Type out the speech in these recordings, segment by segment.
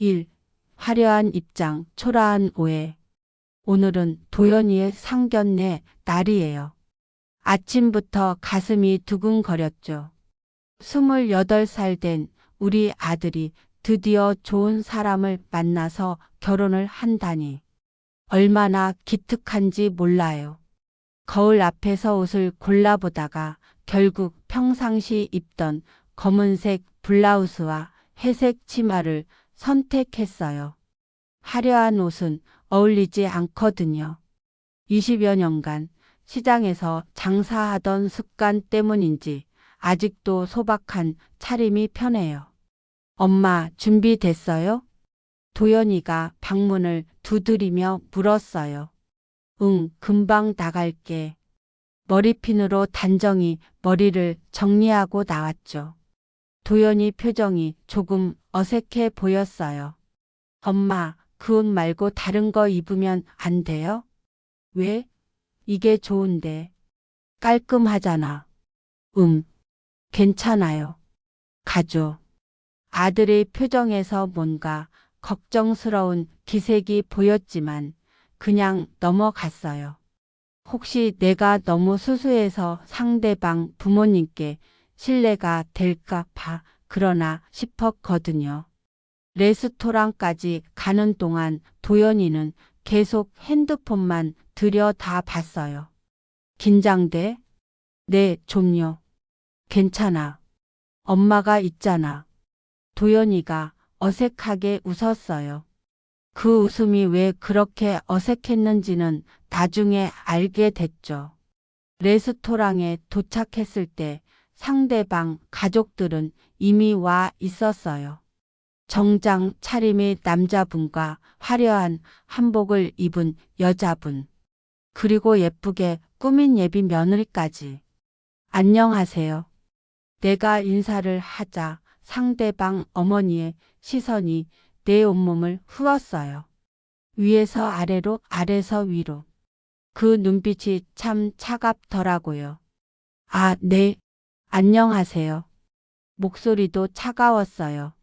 1. 화려한 입장, 초라한 오해. 오늘은 도연이의 상견례 날이에요. 아침부터 가슴이 두근거렸죠. 28살 된 우리 아들이 드디어 좋은 사람을 만나서 결혼을 한다니. 얼마나 기특한지 몰라요. 거울 앞에서 옷을 골라보다가 결국 평상시 입던 검은색 블라우스와 회색 치마를 선택했어요. 화려한 옷은 어울리지 않거든요. 20여 년간 시장에서 장사하던 습관 때문인지 아직도 소박한 차림이 편해요. 엄마, 준비됐어요? 도연이가 방문을 두드리며 물었어요. 응, 금방 나갈게. 머리핀으로 단정히 머리를 정리하고 나왔죠. 도연이 표정이 조금 어색해 보였어요. 엄마, 그 옷 말고 다른 거 입으면 안 돼요? 왜? 이게 좋은데. 깔끔하잖아. 괜찮아요. 가죠. 아들의 표정에서 뭔가 걱정스러운 기색이 보였지만 그냥 넘어갔어요. 혹시 내가 너무 수수해서 상대방 부모님께 신뢰가 될까 봐 그러나 싶었거든요. 레스토랑까지 가는 동안 도연이는 계속 핸드폰만 들여다봤어요. 긴장돼? 네, 좀요. 괜찮아. 엄마가 있잖아. 도연이가 어색하게 웃었어요. 그 웃음이 왜 그렇게 어색했는지는 나중에 알게 됐죠. 레스토랑에 도착했을 때 상대방 가족들은 이미 와 있었어요. 정장 차림의 남자분과 화려한 한복을 입은 여자분, 그리고 예쁘게 꾸민 예비 며느리까지. 안녕하세요. 내가 인사를 하자 상대방 어머니의 시선이 내 온몸을 후었어요. 위에서 아래로, 아래서 위로. 그 눈빛이 참 차갑더라고요. 아, 네. 안녕하세요. 목소리도 차가웠어요.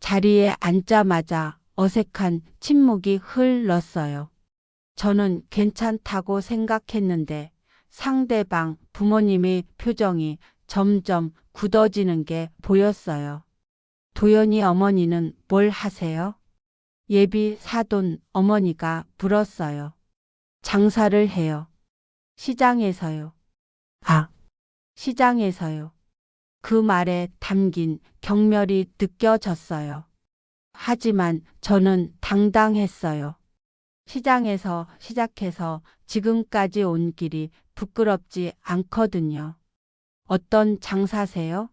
자리에 앉자마자 어색한 침묵이 흘렀어요. 저는 괜찮다고 생각했는데 상대방 부모님의 표정이 점점 굳어지는 게 보였어요. 도연이 어머니는 뭘 하세요? 예비 사돈 어머니가 물었어요. 장사를 해요. 시장에서요. 아, 시장에서요. 그 말에 담긴 경멸이 느껴졌어요. 하지만 저는 당당했어요. 시장에서 시작해서 지금까지 온 길이 부끄럽지 않거든요. 어떤 장사세요?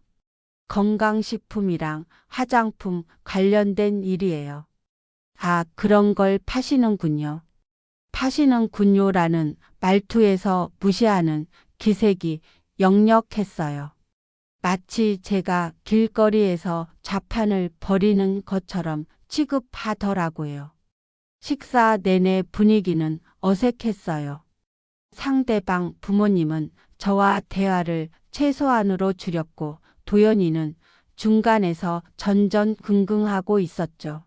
건강식품이랑 화장품 관련된 일이에요. 아, 그런 걸 파시는군요. 파시는군요라는 말투에서 무시하는 기색이 역력했어요. 마치 제가 길거리에서 좌판을 벌이는 것처럼 취급하더라고요. 식사 내내 분위기는 어색했어요. 상대방 부모님은 저와 대화를 최소한으로 줄였고 도연이는 중간에서 전전긍긍하고 있었죠.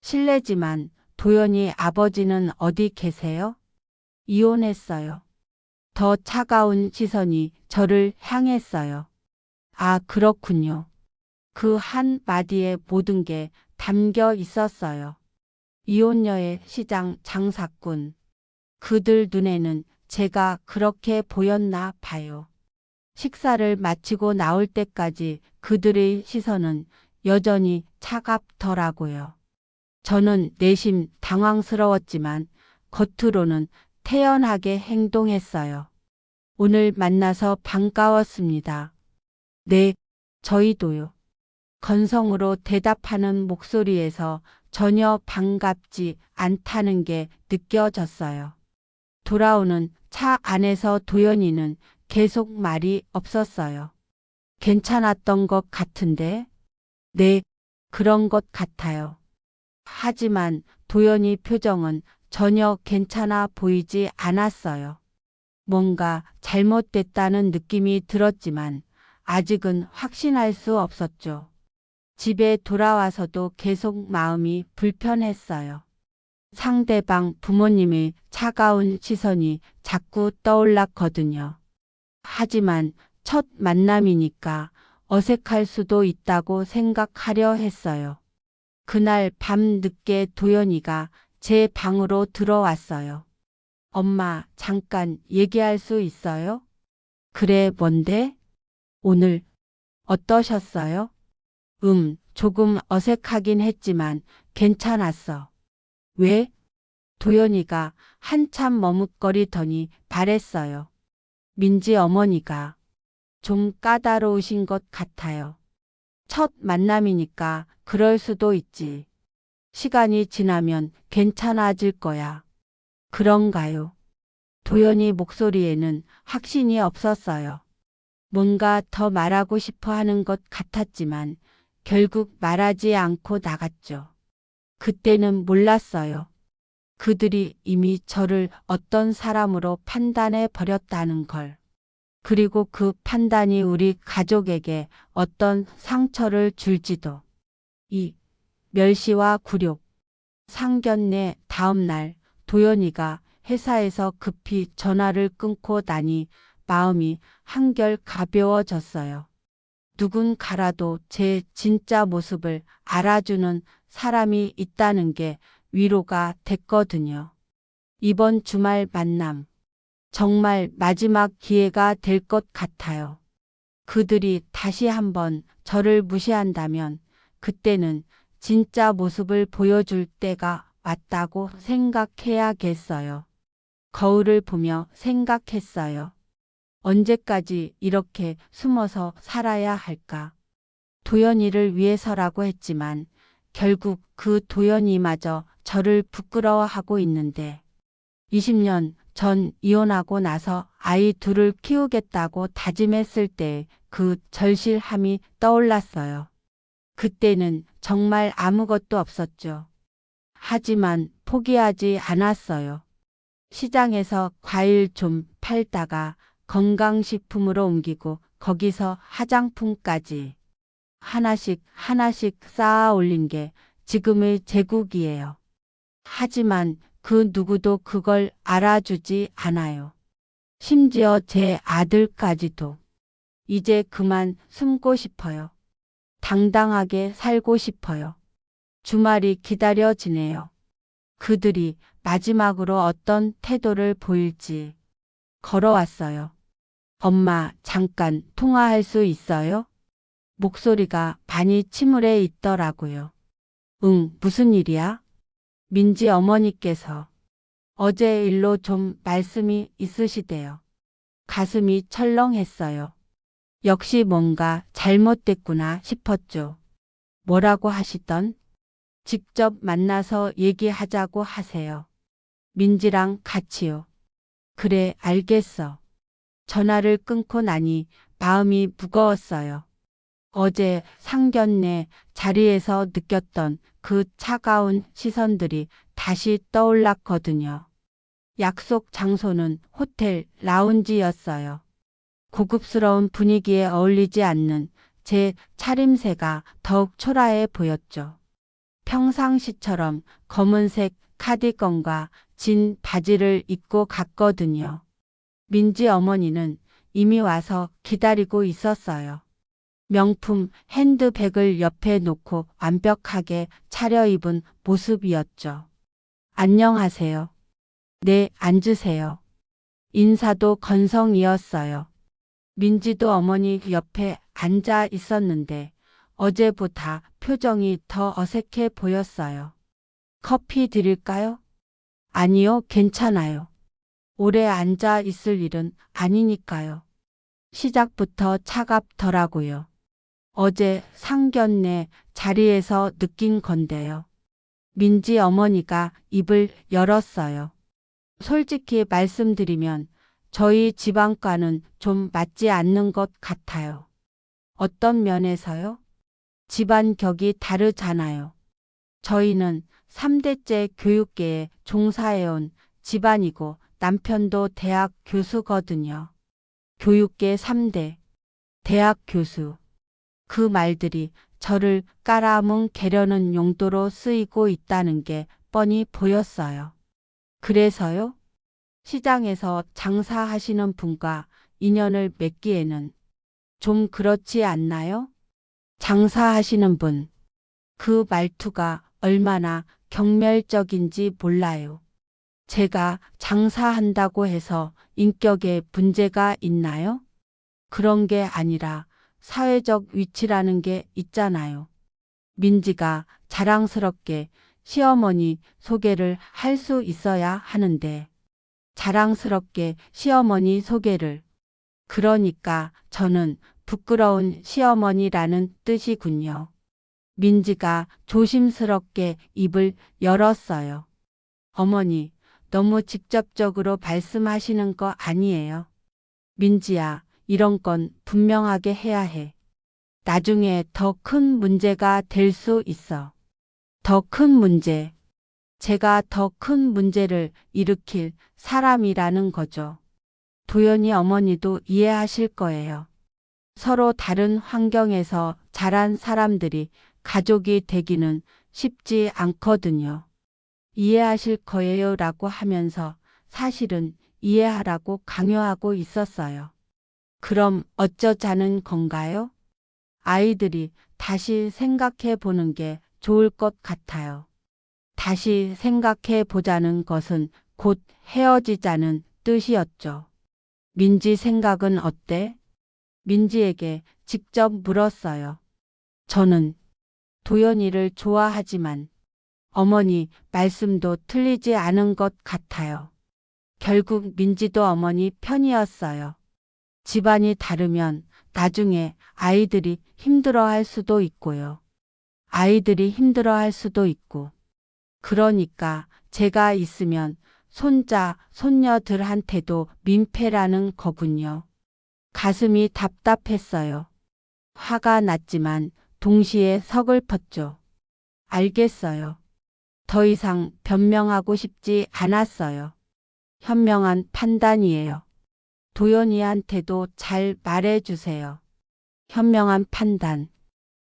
실례지만 도연이 아버지는 어디 계세요? 이혼했어요. 더 차가운 시선이 저를 향했어요. 아, 그렇군요. 그 한 마디에 모든 게 담겨 있었어요. 이혼녀의 시장 장사꾼. 그들 눈에는 제가 그렇게 보였나 봐요. 식사를 마치고 나올 때까지 그들의 시선은 여전히 차갑더라고요. 저는 내심 당황스러웠지만 겉으로는 태연하게 행동했어요. 오늘 만나서 반가웠습니다. 네, 저희도요. 건성으로 대답하는 목소리에서 전혀 반갑지 않다는 게 느껴졌어요. 돌아오는 차 안에서 도연이는 계속 말이 없었어요. 괜찮았던 것 같은데? 네, 그런 것 같아요. 하지만 도연이 표정은 전혀 괜찮아 보이지 않았어요. 뭔가 잘못됐다는 느낌이 들었지만 아직은 확신할 수 없었죠. 집에 돌아와서도 계속 마음이 불편했어요. 상대방 부모님의 차가운 시선이 자꾸 떠올랐거든요. 하지만 첫 만남이니까 어색할 수도 있다고 생각하려 했어요. 그날 밤 늦게 도연이가 제 방으로 들어왔어요. 엄마, 잠깐 얘기할 수 있어요? 그래, 뭔데? 오늘 어떠셨어요? 조금 어색하긴 했지만 괜찮았어. 왜? 도연이가 한참 머뭇거리더니 말했어요. 민지 어머니가 좀 까다로우신 것 같아요. 첫 만남이니까 그럴 수도 있지. 시간이 지나면 괜찮아질 거야. 그런가요? 도연이 목소리에는 확신이 없었어요. 뭔가 더 말하고 싶어 하는 것 같았지만 결국 말하지 않고 나갔죠. 그때는 몰랐어요. 그들이 이미 저를 어떤 사람으로 판단해 버렸다는 걸. 그리고 그 판단이 우리 가족에게 어떤 상처를 줄지도. 이 멸시와 굴욕. 상견례 다음 날 도연이가 회사에서 급히 전화를 끊고 나니 마음이 한결 가벼워졌어요. 누군가라도 제 진짜 모습을 알아주는 사람이 있다는 게 위로가 됐거든요. 이번 주말 만남. 정말 마지막 기회가 될 것 같아요. 그들이 다시 한번 저를 무시한다면 그때는 진짜 모습을 보여줄 때가 왔다고 생각해야겠어요. 거울을 보며 생각했어요. 언제까지 이렇게 숨어서 살아야 할까? 도연이를 위해서라고 했지만 결국 그 도연이마저 저를 부끄러워하고 있는데 20년 전 이혼하고 나서 아이 둘을 키우겠다고 다짐했을 때 그 절실함이 떠올랐어요. 그때는 정말 아무것도 없었죠. 하지만 포기하지 않았어요. 시장에서 과일 좀 팔다가 건강식품으로 옮기고 거기서 화장품까지 하나씩 하나씩 쌓아 올린 게 지금의 제국이에요. 하지만 그 누구도 그걸 알아주지 않아요. 심지어 제 아들까지도. 이제 그만 숨고 싶어요. 당당하게 살고 싶어요. 주말이 기다려지네요. 그들이 마지막으로 어떤 태도를 보일지. 걸어왔어요. 엄마, 잠깐 통화할 수 있어요? 목소리가 많이 침울해 있더라고요. 응, 무슨 일이야? 민지 어머니께서 어제 일로 좀 말씀이 있으시대요. 가슴이 철렁했어요. 역시 뭔가 잘못됐구나 싶었죠. 뭐라고 하시던? 직접 만나서 얘기하자고 하세요. 민지랑 같이요. 그래, 알겠어. 전화를 끊고 나니 마음이 무거웠어요. 어제 상견례 자리에서 느꼈던 그 차가운 시선들이 다시 떠올랐거든요. 약속 장소는 호텔 라운지였어요. 고급스러운 분위기에 어울리지 않는 제 차림새가 더욱 초라해 보였죠. 평상시처럼 검은색 카디건과 진 바지를 입고 갔거든요. 민지 어머니는 이미 와서 기다리고 있었어요. 명품 핸드백을 옆에 놓고 완벽하게 차려입은 모습이었죠. 안녕하세요. 네, 앉으세요. 인사도 건성이었어요. 민지도 어머니 옆에 앉아 있었는데 어제보다 표정이 더 어색해 보였어요. 커피 드릴까요? 아니요, 괜찮아요. 오래 앉아 있을 일은 아니니까요. 시작부터 차갑더라고요. 어제 상견례 자리에서 느낀 건데요. 민지 어머니가 입을 열었어요. 솔직히 말씀드리면 저희 집안과는 좀 맞지 않는 것 같아요. 어떤 면에서요? 집안 격이 다르잖아요. 저희는 3대째 교육계에 종사해온 집안이고 남편도 대학 교수거든요. 교육계 3대, 대학 교수. 그 말들이 저를 깔아뭉 개려는 용도로 쓰이고 있다는 게 뻔히 보였어요. 그래서요? 시장에서 장사하시는 분과 인연을 맺기에는 좀 그렇지 않나요? 장사하시는 분. 그 말투가 얼마나 경멸적인지 몰라요. 제가 장사한다고 해서 인격에 문제가 있나요? 그런 게 아니라 사회적 위치라는 게 있잖아요. 민지가 자랑스럽게 시어머니 소개를 할 수 있어야 하는데 자랑스럽게 시어머니 소개를 그러니까 저는 부끄러운 시어머니라는 뜻이군요. 민지가 조심스럽게 입을 열었어요. 어머니, 너무 직접적으로 말씀하시는 거 아니에요. 민지야, 이런 건 분명하게 해야 해. 나중에 더 큰 문제가 될 수 있어. 더 큰 문제. 제가 더 큰 문제를 일으킬 사람이라는 거죠. 도연이 어머니도 이해하실 거예요. 서로 다른 환경에서 자란 사람들이 가족이 되기는 쉽지 않거든요. 이해하실 거예요 라고 하면서 사실은 이해하라고 강요하고 있었어요. 그럼 어쩌자는 건가요? 아이들이 다시 생각해 보는 게 좋을 것 같아요. 다시 생각해 보자는 것은 곧 헤어지자는 뜻이었죠. 민지 생각은 어때? 민지에게 직접 물었어요. 저는 도연이를 좋아하지만 어머니 말씀도 틀리지 않은 것 같아요. 결국 민지도 어머니 편이었어요. 집안이 다르면 나중에 아이들이 힘들어할 수도 있고요. 아이들이 힘들어할 수도 있고. 그러니까 제가 있으면 손자, 손녀들한테도 민폐라는 거군요. 가슴이 답답했어요. 화가 났지만 동시에 서글펐죠. 알겠어요. 더 이상 변명하고 싶지 않았어요. 현명한 판단이에요. 도연이한테도 잘 말해주세요. 현명한 판단.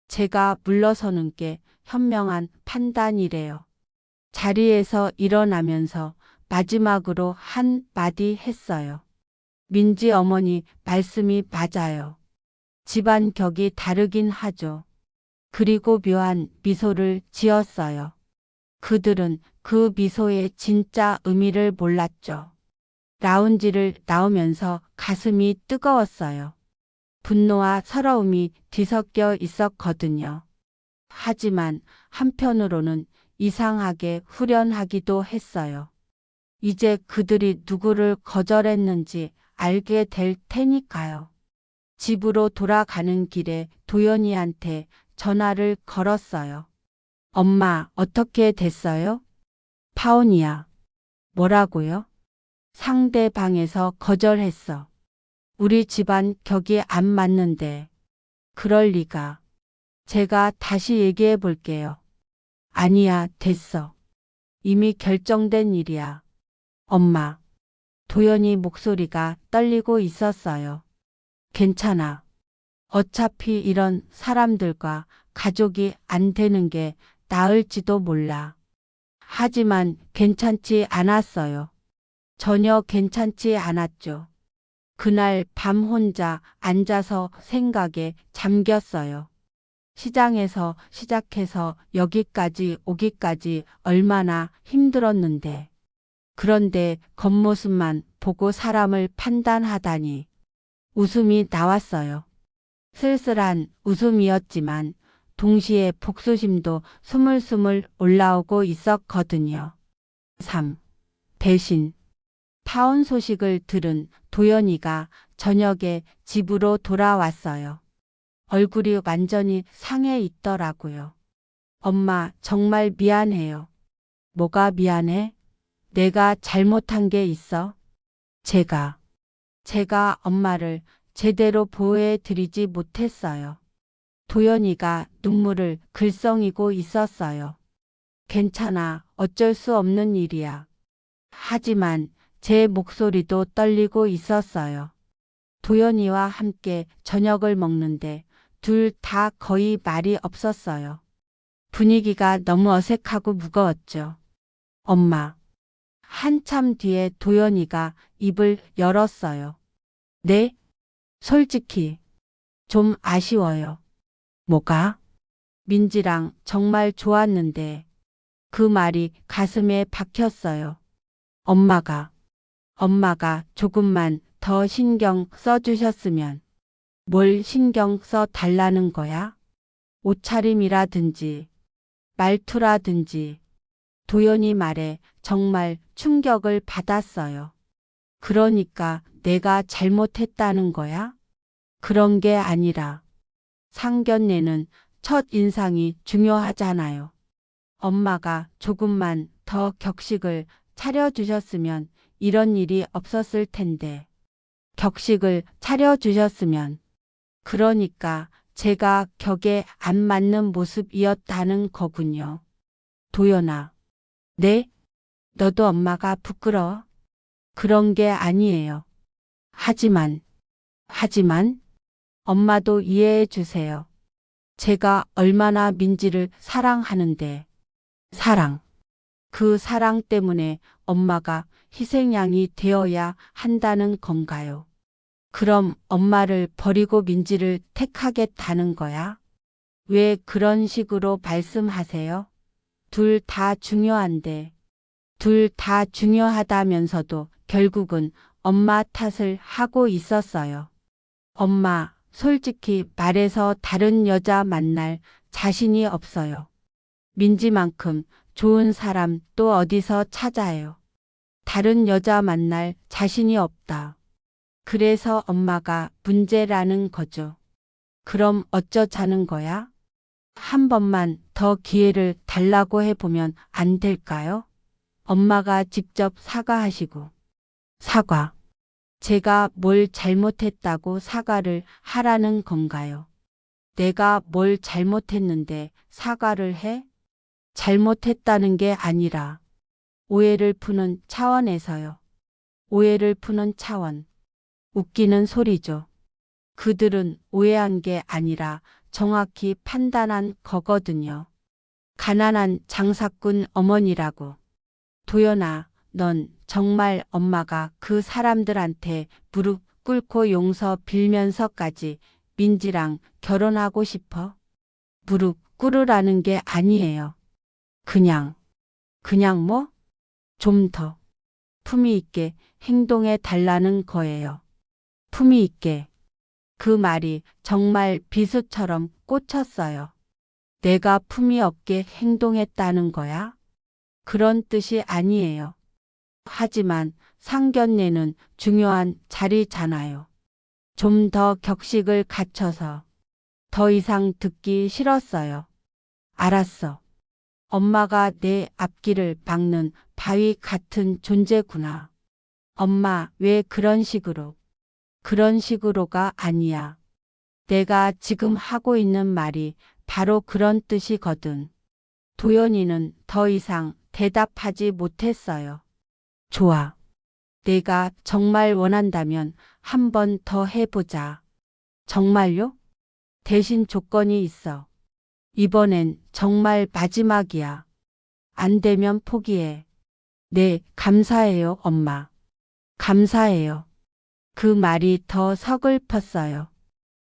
제가 물러서는 게 현명한 판단이래요. 자리에서 일어나면서 마지막으로 한 마디 했어요. 민지 어머니 말씀이 맞아요. 집안 격이 다르긴 하죠. 그리고 묘한 미소를 지었어요. 그들은 그 미소의 진짜 의미를 몰랐죠. 라운지를 나오면서 가슴이 뜨거웠어요. 분노와 서러움이 뒤섞여 있었거든요. 하지만 한편으로는 이상하게 후련하기도 했어요. 이제 그들이 누구를 거절했는지 알게 될 테니까요. 집으로 돌아가는 길에 도연이한테 전화를 걸었어요. 엄마, 어떻게 됐어요? 파혼이야. 뭐라고요? 상대방에서 거절했어. 우리 집안 격이 안 맞는데. 그럴 리가. 제가 다시 얘기해 볼게요. 아니야, 됐어. 이미 결정된 일이야. 엄마. 도연이 목소리가 떨리고 있었어요. 괜찮아. 어차피 이런 사람들과 가족이 안 되는 게 나을지도 몰라. 하지만 괜찮지 않았어요. 전혀 괜찮지 않았죠. 그날 밤 혼자 앉아서 생각에 잠겼어요. 시장에서 시작해서 여기까지 오기까지 얼마나 힘들었는데. 그런데 겉모습만 보고 사람을 판단하다니. 웃음이 나왔어요. 쓸쓸한 웃음이었지만 동시에 복수심도 스물스물 올라오고 있었거든요. 3. 배신. 파혼 소식을 들은 도연이가 저녁에 집으로 돌아왔어요. 얼굴이 완전히 상해 있더라고요. 엄마, 정말 미안해요. 뭐가 미안해? 내가 잘못한 게 있어? 제가 엄마를 제대로 보호해 드리지 못했어요. 도연이가 눈물을 글썽이고 있었어요. 괜찮아, 어쩔 수 없는 일이야. 하지만 제 목소리도 떨리고 있었어요. 도연이와 함께 저녁을 먹는데 둘 다 거의 말이 없었어요. 분위기가 너무 어색하고 무거웠죠. 엄마. 한참 뒤에 도연이가 입을 열었어요. 네? 솔직히 좀 아쉬워요. 뭐가? 민지랑 정말 좋았는데 그 말이 가슴에 박혔어요. 엄마가 조금만 더 신경 써주셨으면. 뭘 신경 써 달라는 거야? 옷차림이라든지 말투라든지. 도연이 말에 정말 충격을 받았어요. 그러니까 내가 잘못했다는 거야? 그런 게 아니라 상견례는 첫 인상이 중요하잖아요. 엄마가 조금만 더 격식을 차려주셨으면 이런 일이 없었을 텐데. 격식을 차려주셨으면. 그러니까 제가 격에 안 맞는 모습이었다는 거군요. 도연아. 네? 너도 엄마가 부끄러워? 그런 게 아니에요. 하지만 엄마도 이해해 주세요. 제가 얼마나 민지를 사랑하는데. 사랑. 그 사랑 때문에 엄마가 희생양이 되어야 한다는 건가요? 그럼 엄마를 버리고 민지를 택하겠다는 거야? 왜 그런 식으로 말씀하세요? 둘 다 중요한데. 둘 다 중요하다면서도 결국은 엄마 탓을 하고 있었어요. 엄마, 솔직히 말해서 다른 여자 만날 자신이 없어요. 민지만큼 좋은 사람 또 어디서 찾아요? 다른 여자 만날 자신이 없다. 그래서 엄마가 문제라는 거죠. 그럼 어쩌자는 거야? 한 번만 더 기회를 달라고 해보면 안 될까요? 엄마가 직접 사과하시고. 사과. 제가 뭘 잘못했다고 사과를 하라는 건가요? 내가 뭘 잘못했는데 사과를 해? 잘못했다는 게 아니라 오해를 푸는 차원에서요. 오해를 푸는 차원. 웃기는 소리죠. 그들은 오해한 게 아니라 정확히 판단한 거거든요. 가난한 장사꾼 어머니라고. 도연아, 넌 정말 엄마가 그 사람들한테 무릎 꿇고 용서 빌면서까지 민지랑 결혼하고 싶어? 무릎 꿇으라는 게 아니에요. 그냥 뭐? 좀 더 품위 있게 행동해 달라는 거예요. 품위 있게. 그 말이 정말 비수처럼 꽂혔어요. 내가 품위 없게 행동했다는 거야? 그런 뜻이 아니에요. 하지만 상견례는 중요한 자리잖아요. 좀 더 격식을 갖춰서. 더 이상 듣기 싫었어요. 알았어. 엄마가 내 앞길을 막는 바위 같은 존재구나. 엄마, 왜 그런 식으로? 그런 식으로가 아니야. 내가 지금 하고 있는 말이 바로 그런 뜻이거든. 도연이는 더 이상 대답하지 못했어요. 좋아. 내가 정말 원한다면 한 번 더 해보자. 정말요? 대신 조건이 있어. 이번엔 정말 마지막이야. 안 되면 포기해. 네, 감사해요, 엄마. 감사해요. 그 말이 더 서글펐어요.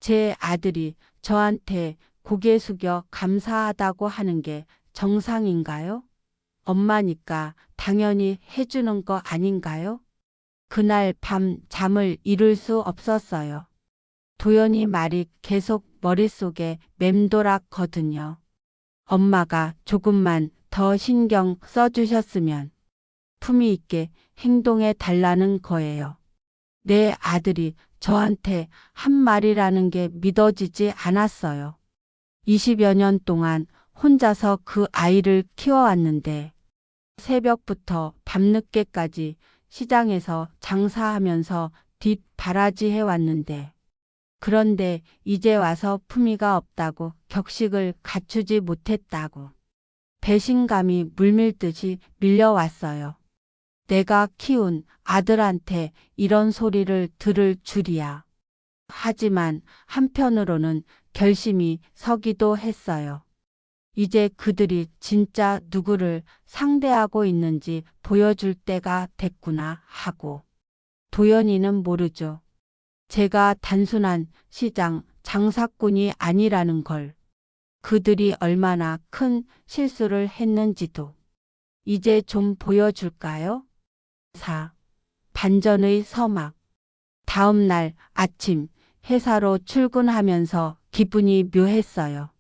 제 아들이 저한테 고개 숙여 감사하다고 하는 게 정상인가요? 엄마니까 당연히 해주는 거 아닌가요? 그날 밤 잠을 이룰 수 없었어요. 도연이 말이 계속 머릿속에 맴돌았거든요. 엄마가 조금만 더 신경 써주셨으면. 품위 있게 행동해 달라는 거예요. 내 아들이 저한테 한 말이라는 게 믿어지지 않았어요. 20여 년 동안 혼자서 그 아이를 키워왔는데 새벽부터 밤늦게까지 시장에서 장사하면서 뒷바라지 해왔는데 그런데 이제 와서 품위가 없다고 격식을 갖추지 못했다고 배신감이 물밀듯이 밀려왔어요. 내가 키운 아들한테 이런 소리를 들을 줄이야. 하지만 한편으로는 결심이 서기도 했어요. 이제 그들이 진짜 누구를 상대하고 있는지 보여줄 때가 됐구나 하고. 도연이는 모르죠. 제가 단순한 시장 장사꾼이 아니라는 걸. 그들이 얼마나 큰 실수를 했는지도. 이제 좀 보여줄까요? 4. 반전의 서막. 다음 날 아침 회사로 출근하면서 기분이 묘했어요.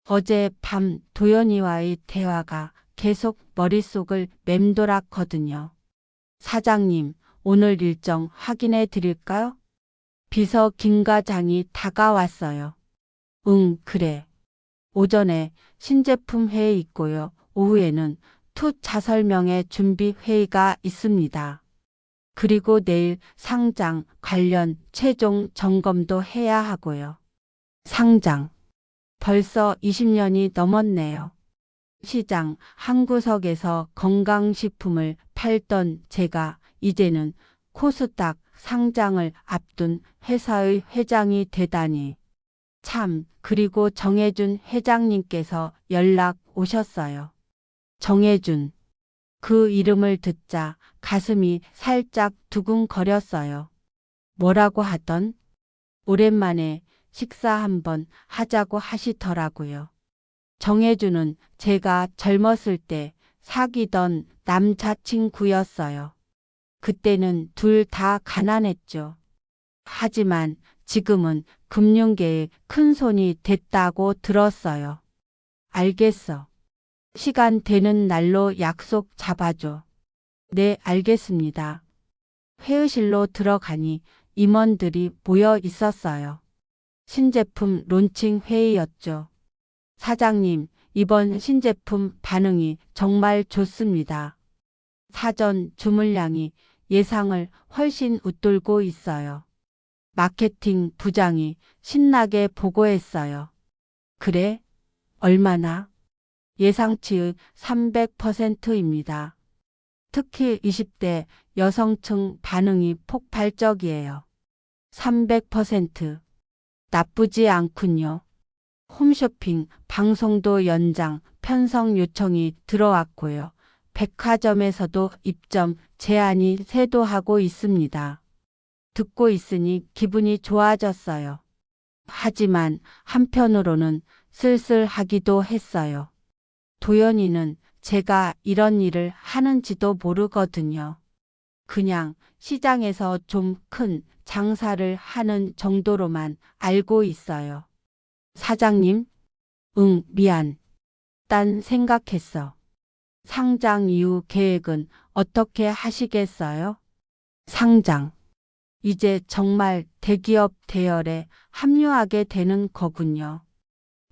어제 밤 도연이와의 대화가 계속 머릿속을 맴돌았거든요. 사장님, 오늘 일정 확인해 드릴까요? 비서 김 과장이 다가왔어요. 응, 그래. 오전에 신제품 회의 있고요. 오후에는 투자 설명회 준비 회의가 있습니다. 그리고 내일 상장 관련 최종 점검도 해야 하고요. 상장. 벌써 20년이 넘었네요. 시장 한 구석에서 건강식품을 팔던 제가 이제는 코스닥 상장을 앞둔 회사의 회장이 되다니. 참, 그리고 정혜준 회장님께서 연락 오셨어요. 정혜준. 그 이름을 듣자 가슴이 살짝 두근거렸어요. 뭐라고 하던? 오랜만에 식사 한번 하자고 하시더라고요. 정혜준은 제가 젊었을 때 사귀던 남자친구였어요. 그때는 둘 다 가난했죠. 하지만 지금은 금융계에 큰 손이 됐다고 들었어요. 알겠어. 시간 되는 날로 약속 잡아줘. 네, 알겠습니다. 회의실로 들어가니 임원들이 모여 있었어요. 신제품 론칭 회의였죠. 사장님, 이번 신제품 반응이 정말 좋습니다. 사전 주문량이 예상을 훨씬 웃돌고 있어요. 마케팅 부장이 신나게 보고했어요. 그래? 얼마나? 예상치의 300%입니다. 특히 20대 여성층 반응이 폭발적이에요. 300%. 나쁘지 않군요. 홈쇼핑 방송도 연장 편성 요청이 들어왔고요. 백화점에서도 입점 제한이 쇄도하고 있습니다. 듣고 있으니 기분이 좋아졌어요. 하지만 한편으로는 쓸쓸하기도 했어요. 도연이는 제가 이런 일을 하는지도 모르거든요. 그냥 시장에서 좀 큰 장사를 하는 정도로만 알고 있어요. 사장님? 응, 미안. 딴 생각했어. 상장 이후 계획은 어떻게 하시겠어요? 상장. 이제 정말 대기업 대열에 합류하게 되는 거군요.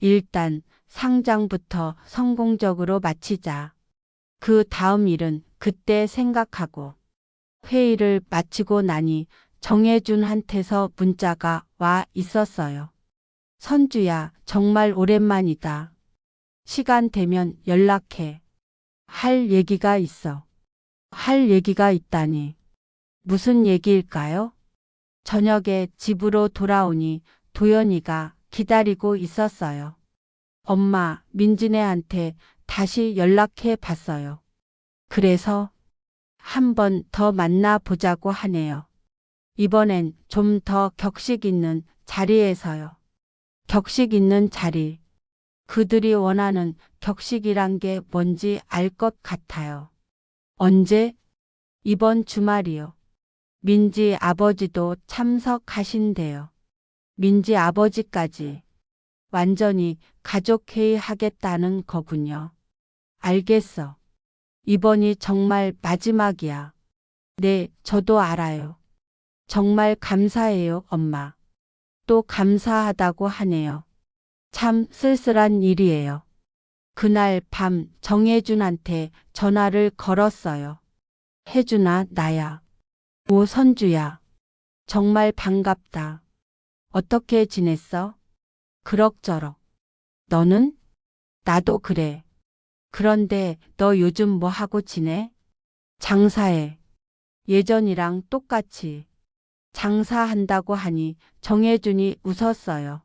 일단 상장부터 성공적으로 마치자. 그 다음 일은 그때 생각하고. 회의를 마치고 나니 정혜준한테서 문자가 와 있었어요. 선주야, 정말 오랜만이다. 시간 되면 연락해. 할 얘기가 있어. 할 얘기가 있다니. 무슨 얘기일까요? 저녁에 집으로 돌아오니 도연이가 기다리고 있었어요. 엄마, 민지네한테 다시 연락해 봤어요. 그래서 한 번 더 만나보자고 하네요. 이번엔 좀 더 격식 있는 자리에서요. 격식 있는 자리. 그들이 원하는 격식이란 게 뭔지 알 것 같아요. 언제? 이번 주말이요. 민지 아버지도 참석하신대요. 민지 아버지까지. 완전히 가족회의 하겠다는 거군요. 알겠어. 이번이 정말 마지막이야. 네, 저도 알아요. 정말 감사해요, 엄마. 또 감사하다고 하네요. 참 쓸쓸한 일이에요. 그날 밤 정혜준한테 전화를 걸었어요. 혜준아, 나야. 오, 선주야. 정말 반갑다. 어떻게 지냈어? 그럭저럭. 너는? 나도 그래. 그런데 너 요즘 뭐 하고 지내? 장사해. 예전이랑 똑같이. 장사한다고 하니 정혜준이 웃었어요.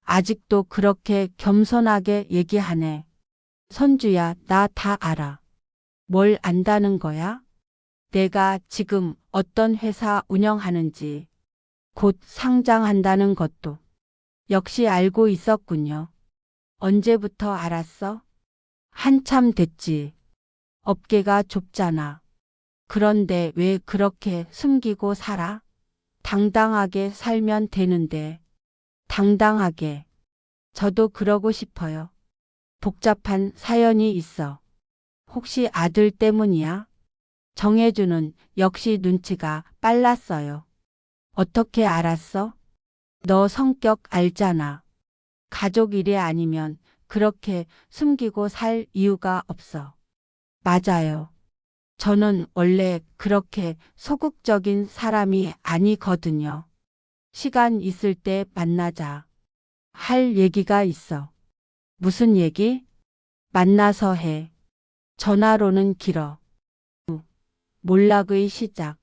아직도 그렇게 겸손하게 얘기하네. 선주야, 나 다 알아. 뭘 안다는 거야? 내가 지금 어떤 회사 운영하는지, 곧 상장한다는 것도 역시 알고 있었군요. 언제부터 알았어? 한참 됐지. 업계가 좁잖아. 그런데 왜 그렇게 숨기고 살아? 당당하게 살면 되는데. 당당하게. 저도 그러고 싶어요. 복잡한 사연이 있어. 혹시 아들 때문이야? 정혜주는 역시 눈치가 빨랐어요. 어떻게 알았어? 너 성격 알잖아. 가족 일이 아니면 그렇게 숨기고 살 이유가 없어. 맞아요. 저는 원래 그렇게 소극적인 사람이 아니거든요. 시간 있을 때 만나자. 할 얘기가 있어. 무슨 얘기? 만나서 해. 전화로는 길어. 몰락의 시작.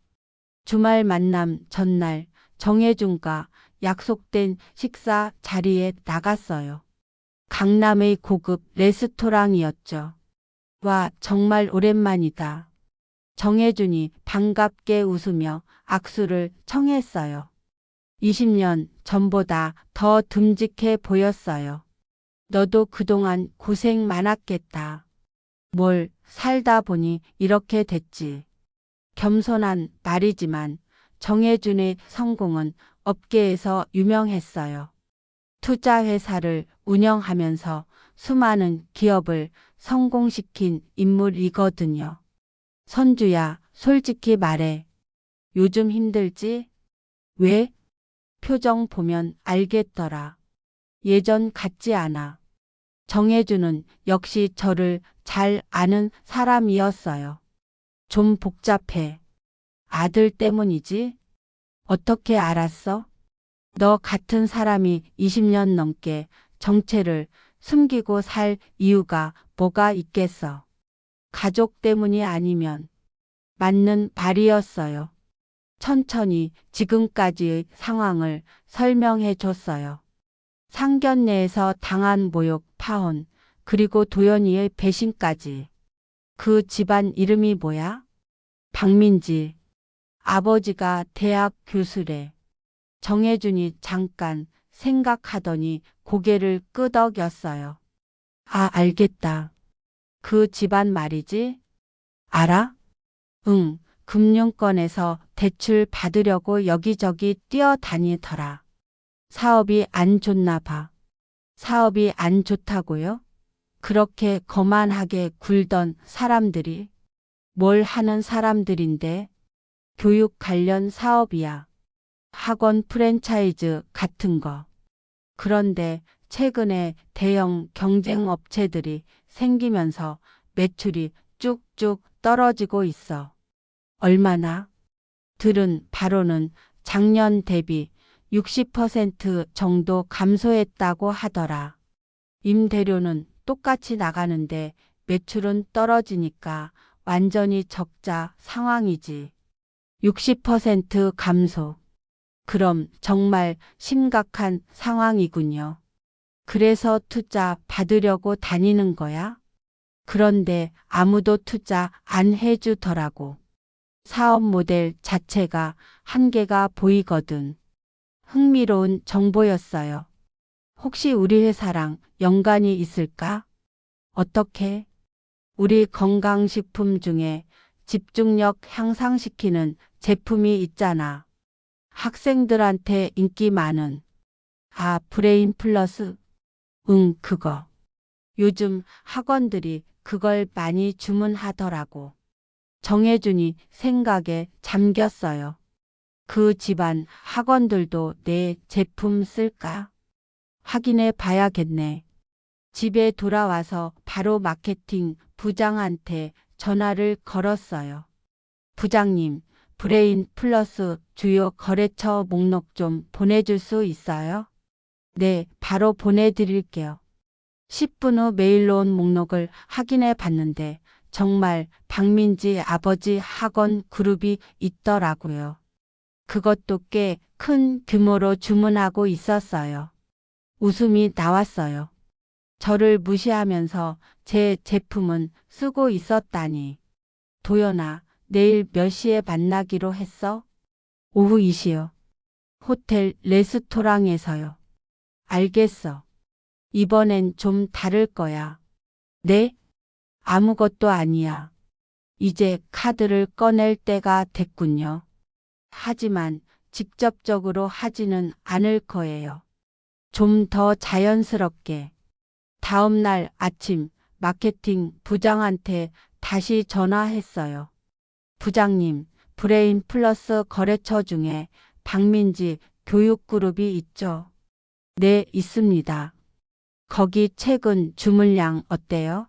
주말 만남 전날 정혜준과 약속된 식사 자리에 나갔어요. 강남의 고급 레스토랑이었죠. 와, 정말 오랜만이다. 정혜준이 반갑게 웃으며 악수를 청했어요. 20년 전보다 더 듬직해 보였어요. 너도 그동안 고생 많았겠다. 뭘 살다 보니 이렇게 됐지. 겸손한 말이지만 정혜준의 성공은 업계에서 유명했어요. 투자 회사를 운영하면서 수많은 기업을 성공시킨 인물이거든요. 선주야, 솔직히 말해. 요즘 힘들지? 왜? 표정 보면 알겠더라. 예전 같지 않아. 정혜준은 역시 저를 잘 아는 사람이었어요. 좀 복잡해. 아들 때문이지? 어떻게 알았어? 너 같은 사람이 20년 넘게 정체를 숨기고 살 이유가 뭐가 있겠어? 가족 때문이 아니면 맞는 말이었어요. 천천히 지금까지의 상황을 설명해 줬어요. 상견례에서 당한 모욕, 파혼, 그리고 도연이의 배신까지. 그 집안 이름이 뭐야? 박민지. 아버지가 대학 교수래. 정혜준이 잠깐 생각하더니 고개를 끄덕였어요. 아, 알겠다. 그 집안 말이지? 알아? 응, 금융권에서 대출 받으려고 여기저기 뛰어다니더라. 사업이 안 좋나 봐. 사업이 안 좋다고요? 그렇게 거만하게 굴던 사람들이 뭘 하는 사람들인데? 교육 관련 사업이야. 학원 프랜차이즈 같은 거. 그런데 최근에 대형 경쟁 업체들이 생기면서 매출이 쭉쭉 떨어지고 있어. 얼마나? 들은 바로는 작년 대비 60% 정도 감소했다고 하더라. 임대료는 똑같이 나가는데 매출은 떨어지니까 완전히 적자 상황이지. 60% 감소. 그럼 정말 심각한 상황이군요. 그래서 투자 받으려고 다니는 거야? 그런데 아무도 투자 안 해주더라고. 사업 모델 자체가 한계가 보이거든. 흥미로운 정보였어요. 혹시 우리 회사랑 연관이 있을까? 어떻게? 우리 건강식품 중에 집중력 향상시키는 제품이 있잖아. 학생들한테 인기 많은. 아, 브레인 플러스? 응, 그거. 요즘 학원들이 그걸 많이 주문하더라고. 정혜준이 생각에 잠겼어요. 그 집안 학원들도 내 제품 쓸까? 확인해 봐야겠네. 집에 돌아와서 바로 마케팅 부장한테 전화를 걸었어요. 부장님, 브레인 플러스 주요 거래처 목록 좀 보내줄 수 있어요? 네, 바로 보내드릴게요. 10분 후 메일로 온 목록을 확인해 봤는데 정말 박민지 아버지 학원 그룹이 있더라고요. 그것도 꽤 큰 규모로 주문하고 있었어요. 웃음이 나왔어요. 저를 무시하면서 제 제품은 쓰고 있었다니. 도연아, 내일 몇 시에 만나기로 했어? 오후 2시요. 호텔 레스토랑에서요. 알겠어. 이번엔 좀 다를 거야. 네? 아무것도 아니야. 이제 카드를 꺼낼 때가 됐군요. 하지만 직접적으로 하지는 않을 거예요. 좀 더 자연스럽게. 다음 날 아침 마케팅 부장한테 다시 전화했어요. 부장님, 브레인 플러스 거래처 중에 박민지 교육그룹이 있죠? 네, 있습니다. 거기 최근 주문량 어때요?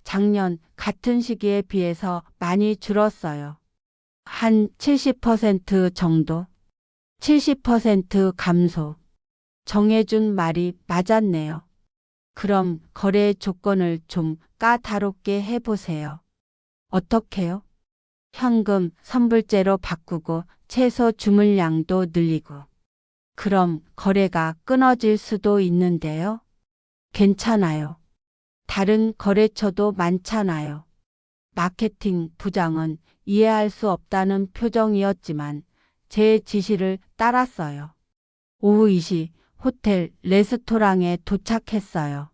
작년 같은 시기에 비해서 많이 줄었어요. 한 70% 정도? 70% 감소. 정해준 말이 맞았네요. 그럼 거래 조건을 좀 까다롭게 해보세요. 어떻게요? 현금 선불제로 바꾸고 최소 주문량도 늘리고. 그럼 거래가 끊어질 수도 있는데요. 괜찮아요. 다른 거래처도 많잖아요. 마케팅 부장은 이해할 수 없다는 표정이었지만 제 지시를 따랐어요. 오후 2시 호텔 레스토랑에 도착했어요.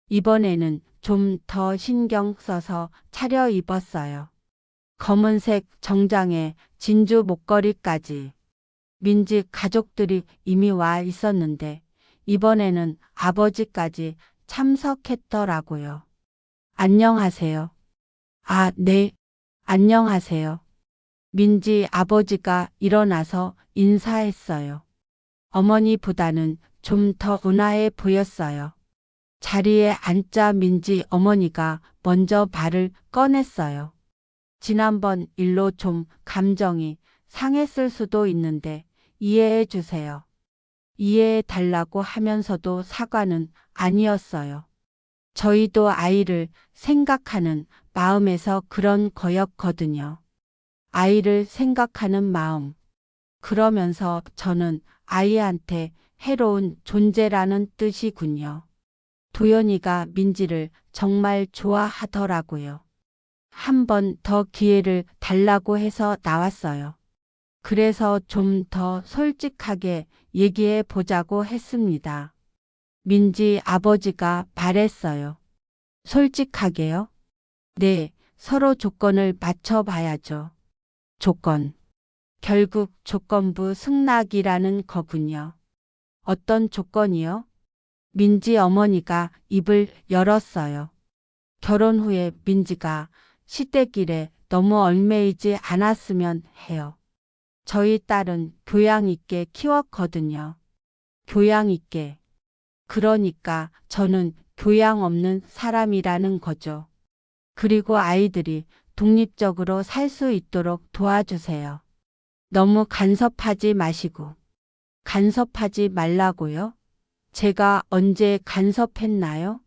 이번에는 좀 더 신경 써서 차려입었어요. 검은색 정장에 진주 목걸이까지. 민지 가족들이 이미 와 있었는데 이번에는 아버지까지 참석했더라고요. 안녕하세요. 아, 네. 안녕하세요. 민지 아버지가 일어나서 인사했어요. 어머니보다는 좀 더 온화해 보였어요. 자리에 앉자 민지 어머니가 먼저 발을 꺼냈어요. 지난번 일로 좀 감정이 상했을 수도 있는데 이해해 주세요. 이해해 달라고 하면서도 사과는 아니었어요. 저희도 아이를 생각하는 마음에서 그런 거였거든요. 아이를 생각하는 마음. 그러면서 저는 아이한테 해로운 존재라는 뜻이군요. 도연이가 민지를 정말 좋아하더라고요. 한 번 더 기회를 달라고 해서 나왔어요. 그래서 좀 더 솔직하게 얘기해 보자고 했습니다. 민지 아버지가 말했어요. 솔직하게요? 네, 서로 조건을 맞춰봐야죠. 조건. 결국 조건부 승낙이라는 거군요. 어떤 조건이요? 민지 어머니가 입을 열었어요. 결혼 후에 민지가 시댁일에 너무 얽매이지 않았으면 해요. 저희 딸은 교양 있게 키웠거든요. 교양 있게. 그러니까 저는 교양 없는 사람이라는 거죠. 그리고 아이들이 독립적으로 살 수 있도록 도와주세요. 너무 간섭하지 마시고. 간섭하지 말라고요? 제가 언제 간섭했나요?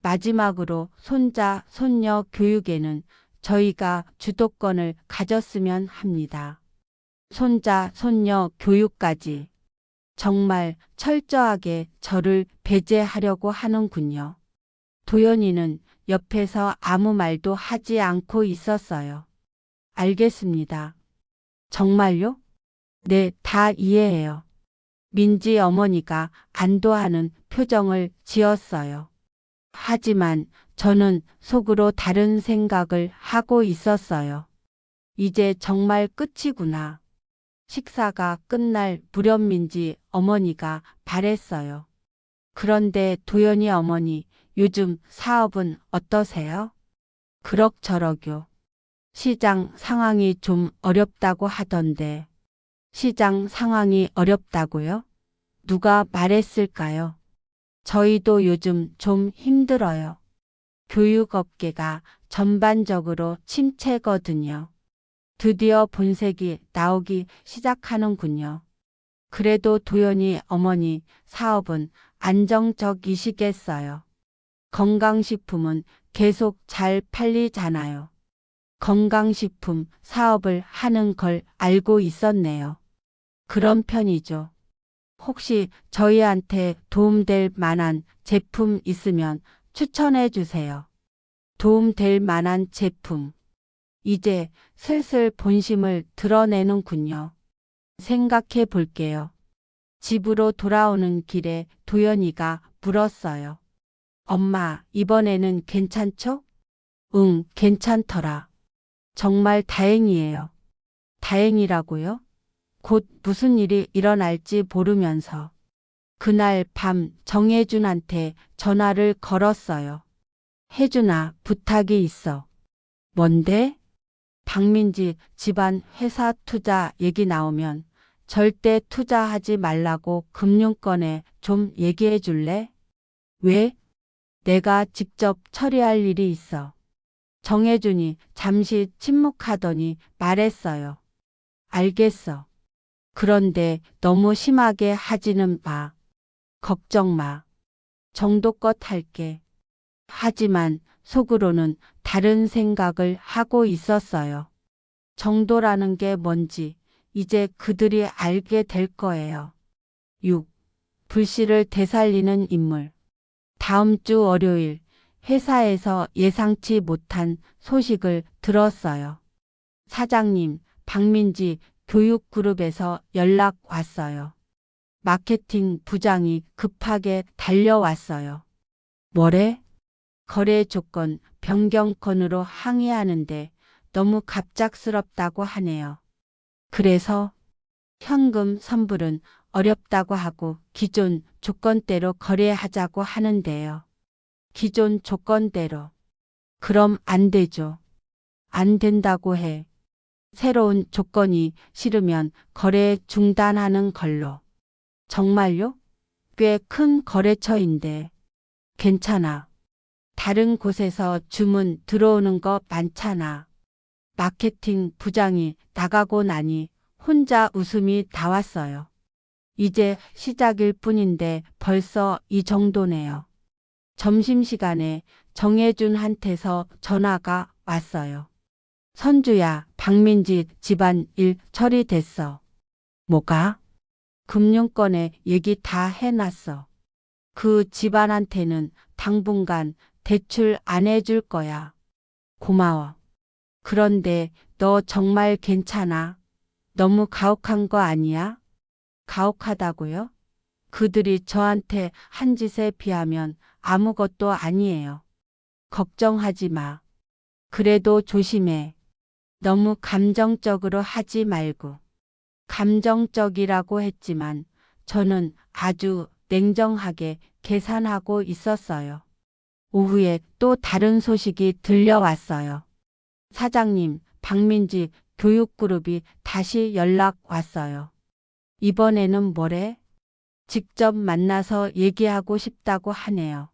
마지막으로 손자, 손녀 교육에는 저희가 주도권을 가졌으면 합니다. 손자, 손녀 교육까지. 정말 철저하게 저를 배제하려고 하는군요. 도연이는 옆에서 아무 말도 하지 않고 있었어요. 알겠습니다. 정말요? 네, 다 이해해요. 민지 어머니가 안도하는 표정을 지었어요. 하지만 저는 속으로 다른 생각을 하고 있었어요. 이제 정말 끝이구나. 식사가 끝날 무렵 민지 어머니가 말했어요. 그런데 도연이 어머니, 요즘 사업은 어떠세요? 그럭저럭요. 시장 상황이 좀 어렵다고 하던데. 시장 상황이 어렵다고요? 누가 말했을까요? 저희도 요즘 좀 힘들어요. 교육업계가 전반적으로 침체거든요. 드디어 본색이 나오기 시작하는군요. 그래도 도연이 어머니 사업은 안정적이시겠어요. 건강식품은 계속 잘 팔리잖아요. 건강식품 사업을 하는 걸 알고 있었네요. 그런 편이죠. 혹시 저희한테 도움될 만한 제품 있으면 추천해 주세요. 도움될 만한 제품. 이제 슬슬 본심을 드러내는군요. 생각해 볼게요. 집으로 돌아오는 길에 도연이가 물었어요. 엄마, 이번에는 괜찮죠? 응, 괜찮더라. 정말 다행이에요. 다행이라고요? 곧 무슨 일이 일어날지 모르면서. 그날 밤 정혜준한테 전화를 걸었어요. 혜준아, 부탁이 있어. 뭔데? 박민지 집안 회사 투자 얘기 나오면 절대 투자하지 말라고 금융권에 좀 얘기해 줄래? 왜? 내가 직접 처리할 일이 있어. 정혜준이 잠시 침묵하더니 말했어요. 알겠어. 그런데 너무 심하게 하지는 마. 걱정 마. 정도껏 할게. 하지만 속으로는 다른 생각을 하고 있었어요. 정도라는 게 뭔지 이제 그들이 알게 될 거예요. 6. 불씨를 되살리는 인물. 다음 주 월요일 회사에서 예상치 못한 소식을 들었어요. 사장님, 박민지 교육그룹에서 연락 왔어요. 마케팅 부장이 급하게 달려왔어요. 뭐래? 거래 조건 변경 건으로 항의하는데 너무 갑작스럽다고 하네요. 그래서 현금 선불은 어렵다고 하고 기존 조건대로 거래하자고 하는데요. 기존 조건대로. 그럼 안 되죠. 안 된다고 해. 새로운 조건이 싫으면 거래 중단하는 걸로. 정말요? 꽤 큰 거래처인데. 괜찮아. 다른 곳에서 주문 들어오는 거 많잖아. 마케팅 부장이 나가고 나니 혼자 웃음이 나왔어요. 이제 시작일 뿐인데 벌써 이 정도네요. 점심시간에 정혜준한테서 전화가 왔어요. 선주야, 박민지 집안 일 처리됐어. 뭐가? 금융권에 얘기 다 해놨어. 그 집안한테는 당분간 대출 안 해줄 거야. 고마워. 그런데 너 정말 괜찮아? 너무 가혹한 거 아니야? 가혹하다고요? 그들이 저한테 한 짓에 비하면 아무것도 아니에요. 걱정하지 마. 그래도 조심해. 너무 감정적으로 하지 말고. 감정적이라고 했지만 저는 아주 냉정하게 계산하고 있었어요. 오후에 또 다른 소식이 들려왔어요. 사장님, 박민지 교육그룹이 다시 연락 왔어요. 이번에는 뭐래? 직접 만나서 얘기하고 싶다고 하네요.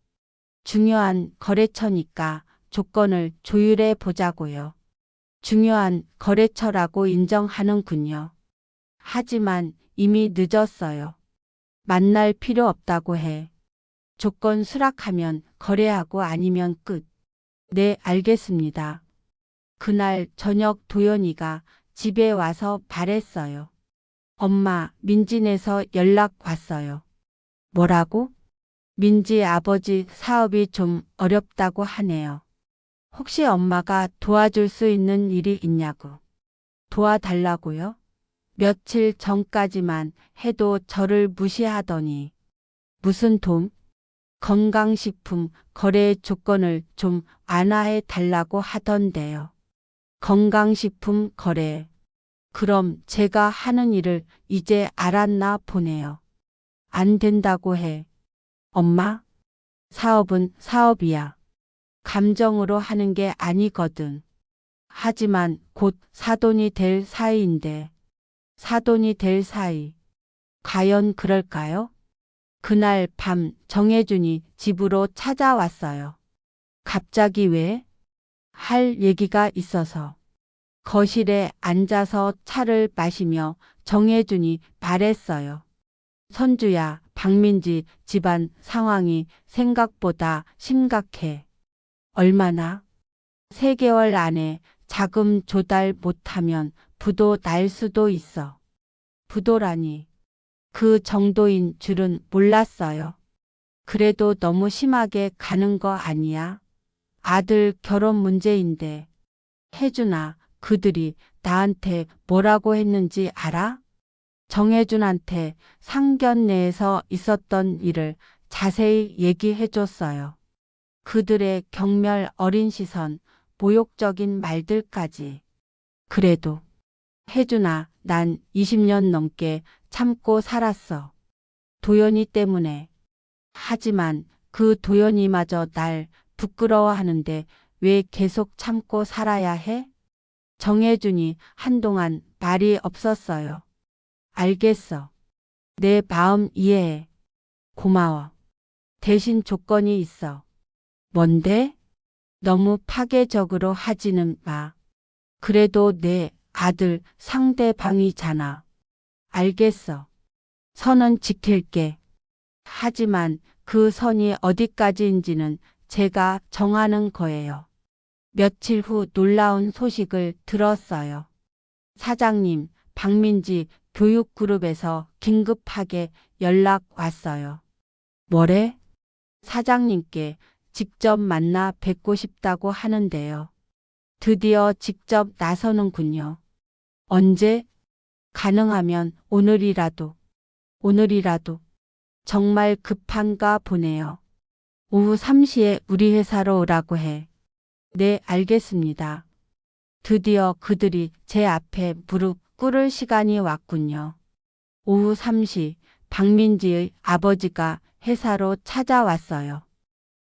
중요한 거래처니까 조건을 조율해 보자고요. 중요한 거래처라고 인정하는군요. 하지만 이미 늦었어요. 만날 필요 없다고 해. 조건 수락하면 거래하고 아니면 끝. 네, 알겠습니다. 그날 저녁 도연이가 집에 와서 말했어요. 엄마, 민진에서 연락 왔어요. 뭐라고? 민지 아버지 사업이 좀 어렵다고 하네요. 혹시 엄마가 도와줄 수 있는 일이 있냐고. 도와달라고요? 며칠 전까지만 해도 저를 무시하더니. 무슨 돈? 건강식품 거래 조건을 좀 완화해 달라고 하던데요. 건강식품 거래. 그럼 제가 하는 일을 이제 알았나 보네요. 안 된다고 해. 엄마? 사업은 사업이야. 감정으로 하는 게 아니거든. 하지만 곧 사돈이 될 사이인데. 사돈이 될 사이. 과연 그럴까요? 그날 밤 정혜준이 집으로 찾아왔어요. 갑자기 왜? 할 얘기가 있어서. 거실에 앉아서 차를 마시며 정혜준이 말했어요. 선주야, 박민지 집안 상황이 생각보다 심각해. 얼마나? 3개월 안에 자금 조달 못하면 부도 날 수도 있어. 부도라니. 그 정도인 줄은 몰랐어요. 그래도 너무 심하게 가는 거 아니야? 아들 결혼 문제인데. 혜준아, 그들이 나한테 뭐라고 했는지 알아? 정혜준한테 상견례에서 있었던 일을 자세히 얘기해 줬어요. 그들의 경멸 어린 시선, 모욕적인 말들까지. 그래도 혜준아, 난 20년 넘게 참고 살았어. 도연이 때문에. 하지만 그 도연이마저 날 부끄러워하는데 왜 계속 참고 살아야 해? 정혜준이 한동안 말이 없었어요. 알겠어. 내 마음 이해해. 고마워. 대신 조건이 있어. 뭔데? 너무 파괴적으로 하지는 마. 그래도 내 아들 상대방이잖아. 알겠어. 선은 지킬게. 하지만 그 선이 어디까지인지는 제가 정하는 거예요. 며칠 후 놀라운 소식을 들었어요. 사장님, 박민지 교육그룹에서 긴급하게 연락 왔어요. 뭐래? 사장님께 직접 만나 뵙고 싶다고 하는데요. 드디어 직접 나서는군요. 언제? 가능하면 오늘이라도. 오늘이라도. 정말 급한가 보네요. 오후 3시에 우리 회사로 오라고 해. 네, 알겠습니다. 드디어 그들이 제 앞에 무릎 꿇을 시간이 왔군요. 오후 3시 박민지의 아버지가 회사로 찾아왔어요.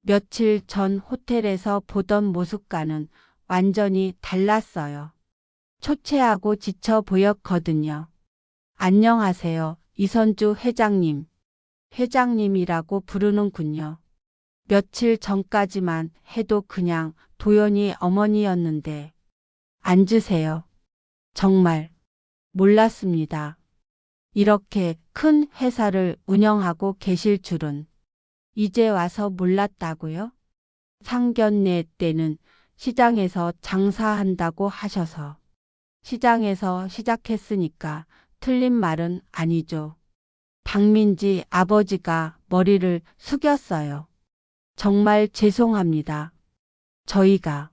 며칠 전 호텔에서 보던 모습과는 완전히 달랐어요. 초췌하고 지쳐 보였거든요. 안녕하세요, 이선주 회장님. 회장님이라고 부르는군요. 며칠 전까지만 해도 그냥 도연이 어머니였는데. 앉으세요. 정말 몰랐습니다. 이렇게 큰 회사를 운영하고 계실 줄은. 이제 와서 몰랐다고요? 상견례 때는 시장에서 장사한다고 하셔서. 시장에서 시작했으니까 틀린 말은 아니죠. 박민지 아버지가 머리를 숙였어요. 정말 죄송합니다. 저희가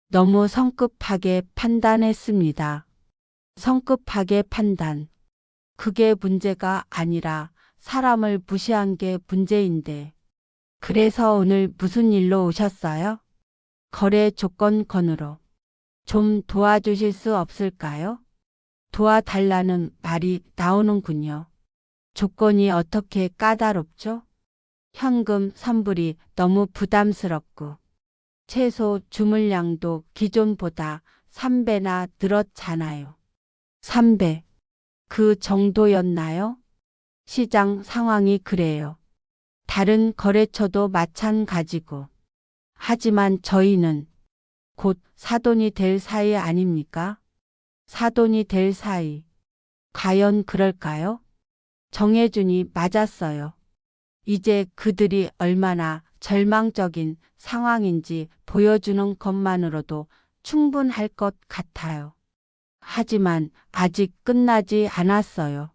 너무 성급하게 판단했습니다. 성급하게 판단. 그게 문제가 아니라 사람을 무시한 게 문제인데. 그래서 오늘 무슨 일로 오셨어요? 거래 조건 건으로. 좀 도와주실 수 없을까요? 도와달라는 말이 나오는군요. 조건이 어떻게 까다롭죠? 현금 선불이 너무 부담스럽고 채소 주물량도 기존보다 3배나 늘었잖아요. 3배. 그 정도였나요? 시장 상황이 그래요. 다른 거래처도 마찬가지고. 하지만 저희는 곧 사돈이 될 사이 아닙니까? 사돈이 될 사이. 과연 그럴까요? 정혜준이 맞았어요. 이제 그들이 얼마나 절망적인 상황인지 보여주는 것만으로도 충분할 것 같아요. 하지만 아직 끝나지 않았어요.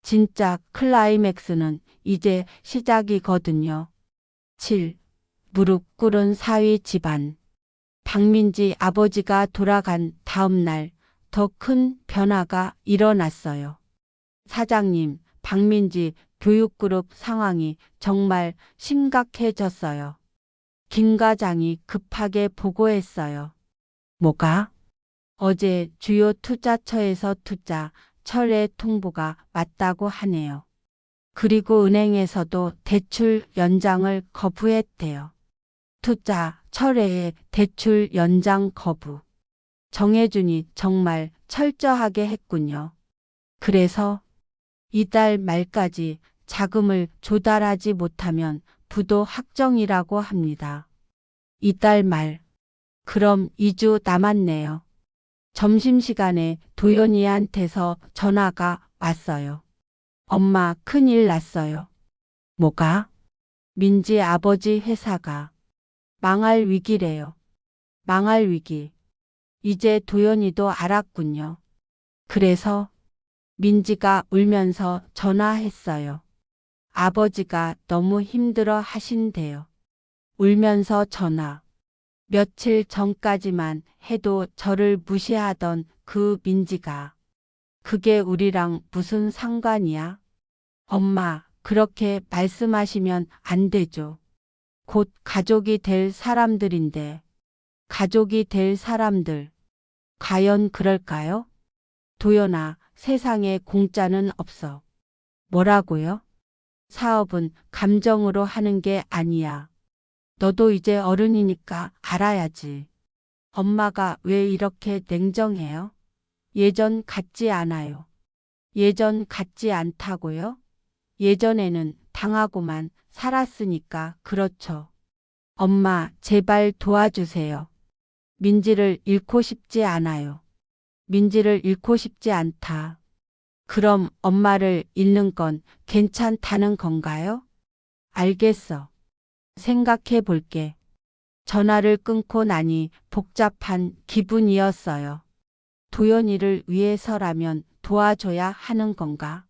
진짜 클라이맥스는 이제 시작이거든요. 7. 무릎 꿇은 사위 집안. 박민지 아버지가 돌아간 다음 날 더 큰 변화가 일어났어요. 사장님, 박민지 교육그룹 상황이 정말 심각해졌어요. 김 과장이 급하게 보고했어요. 뭐가? 어제 주요 투자처에서 투자 철회 통보가 왔다고 하네요. 그리고 은행에서도 대출 연장을 거부했대요. 투자 철회에 대출 연장 거부. 정혜준이 정말 철저하게 했군요. 그래서 이달 말까지 자금을 조달하지 못하면 부도 확정이라고 합니다. 이달 말. 그럼 2주 남았네요. 점심시간에 도연이한테서 전화가 왔어요. 엄마, 큰일 났어요. 뭐가? 민지 아버지 회사가 망할 위기래요. 망할 위기. 이제 도연이도 알았군요. 그래서 민지가 울면서 전화했어요. 아버지가 너무 힘들어 하신대요. 울면서 전화. 며칠 전까지만 해도 저를 무시하던 그 민지가 그게 우리랑 무슨 상관이야? 엄마, 그렇게 말씀하시면 안 되죠. 곧 가족이 될 사람들인데. 가족이 될 사람들. 과연 그럴까요? 도연아, 세상에 공짜는 없어. 뭐라고요? 사업은 감정으로 하는 게 아니야. 너도 이제 어른이니까 알아야지. 엄마가 왜 이렇게 냉정해요? 예전 같지 않아요. 예전 같지 않다고요? 예전에는 당하고만 살았으니까 그렇죠. 엄마, 제발 도와주세요. 민지를 잃고 싶지 않아요. 민지를 잃고 싶지 않다. 그럼 엄마를 잃는 건 괜찮다는 건가요? 알겠어. 생각해 볼게. 전화를 끊고 나니 복잡한 기분이었어요. 도연이를 위해서라면 도와줘야 하는 건가?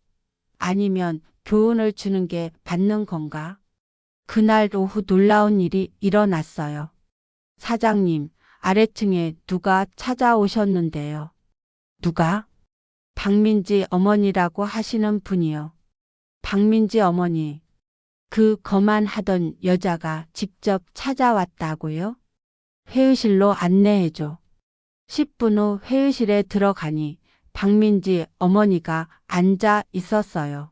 아니면 교훈을 주는 게 받는 건가? 그날 오후 놀라운 일이 일어났어요. 사장님, 아래층에 누가 찾아오셨는데요. 누가? 박민지 어머니라고 하시는 분이요. 박민지 어머니. 그 거만하던 여자가 직접 찾아왔다고요? 회의실로 안내해줘. 10분 후 회의실에 들어가니 박민지 어머니가 앉아 있었어요.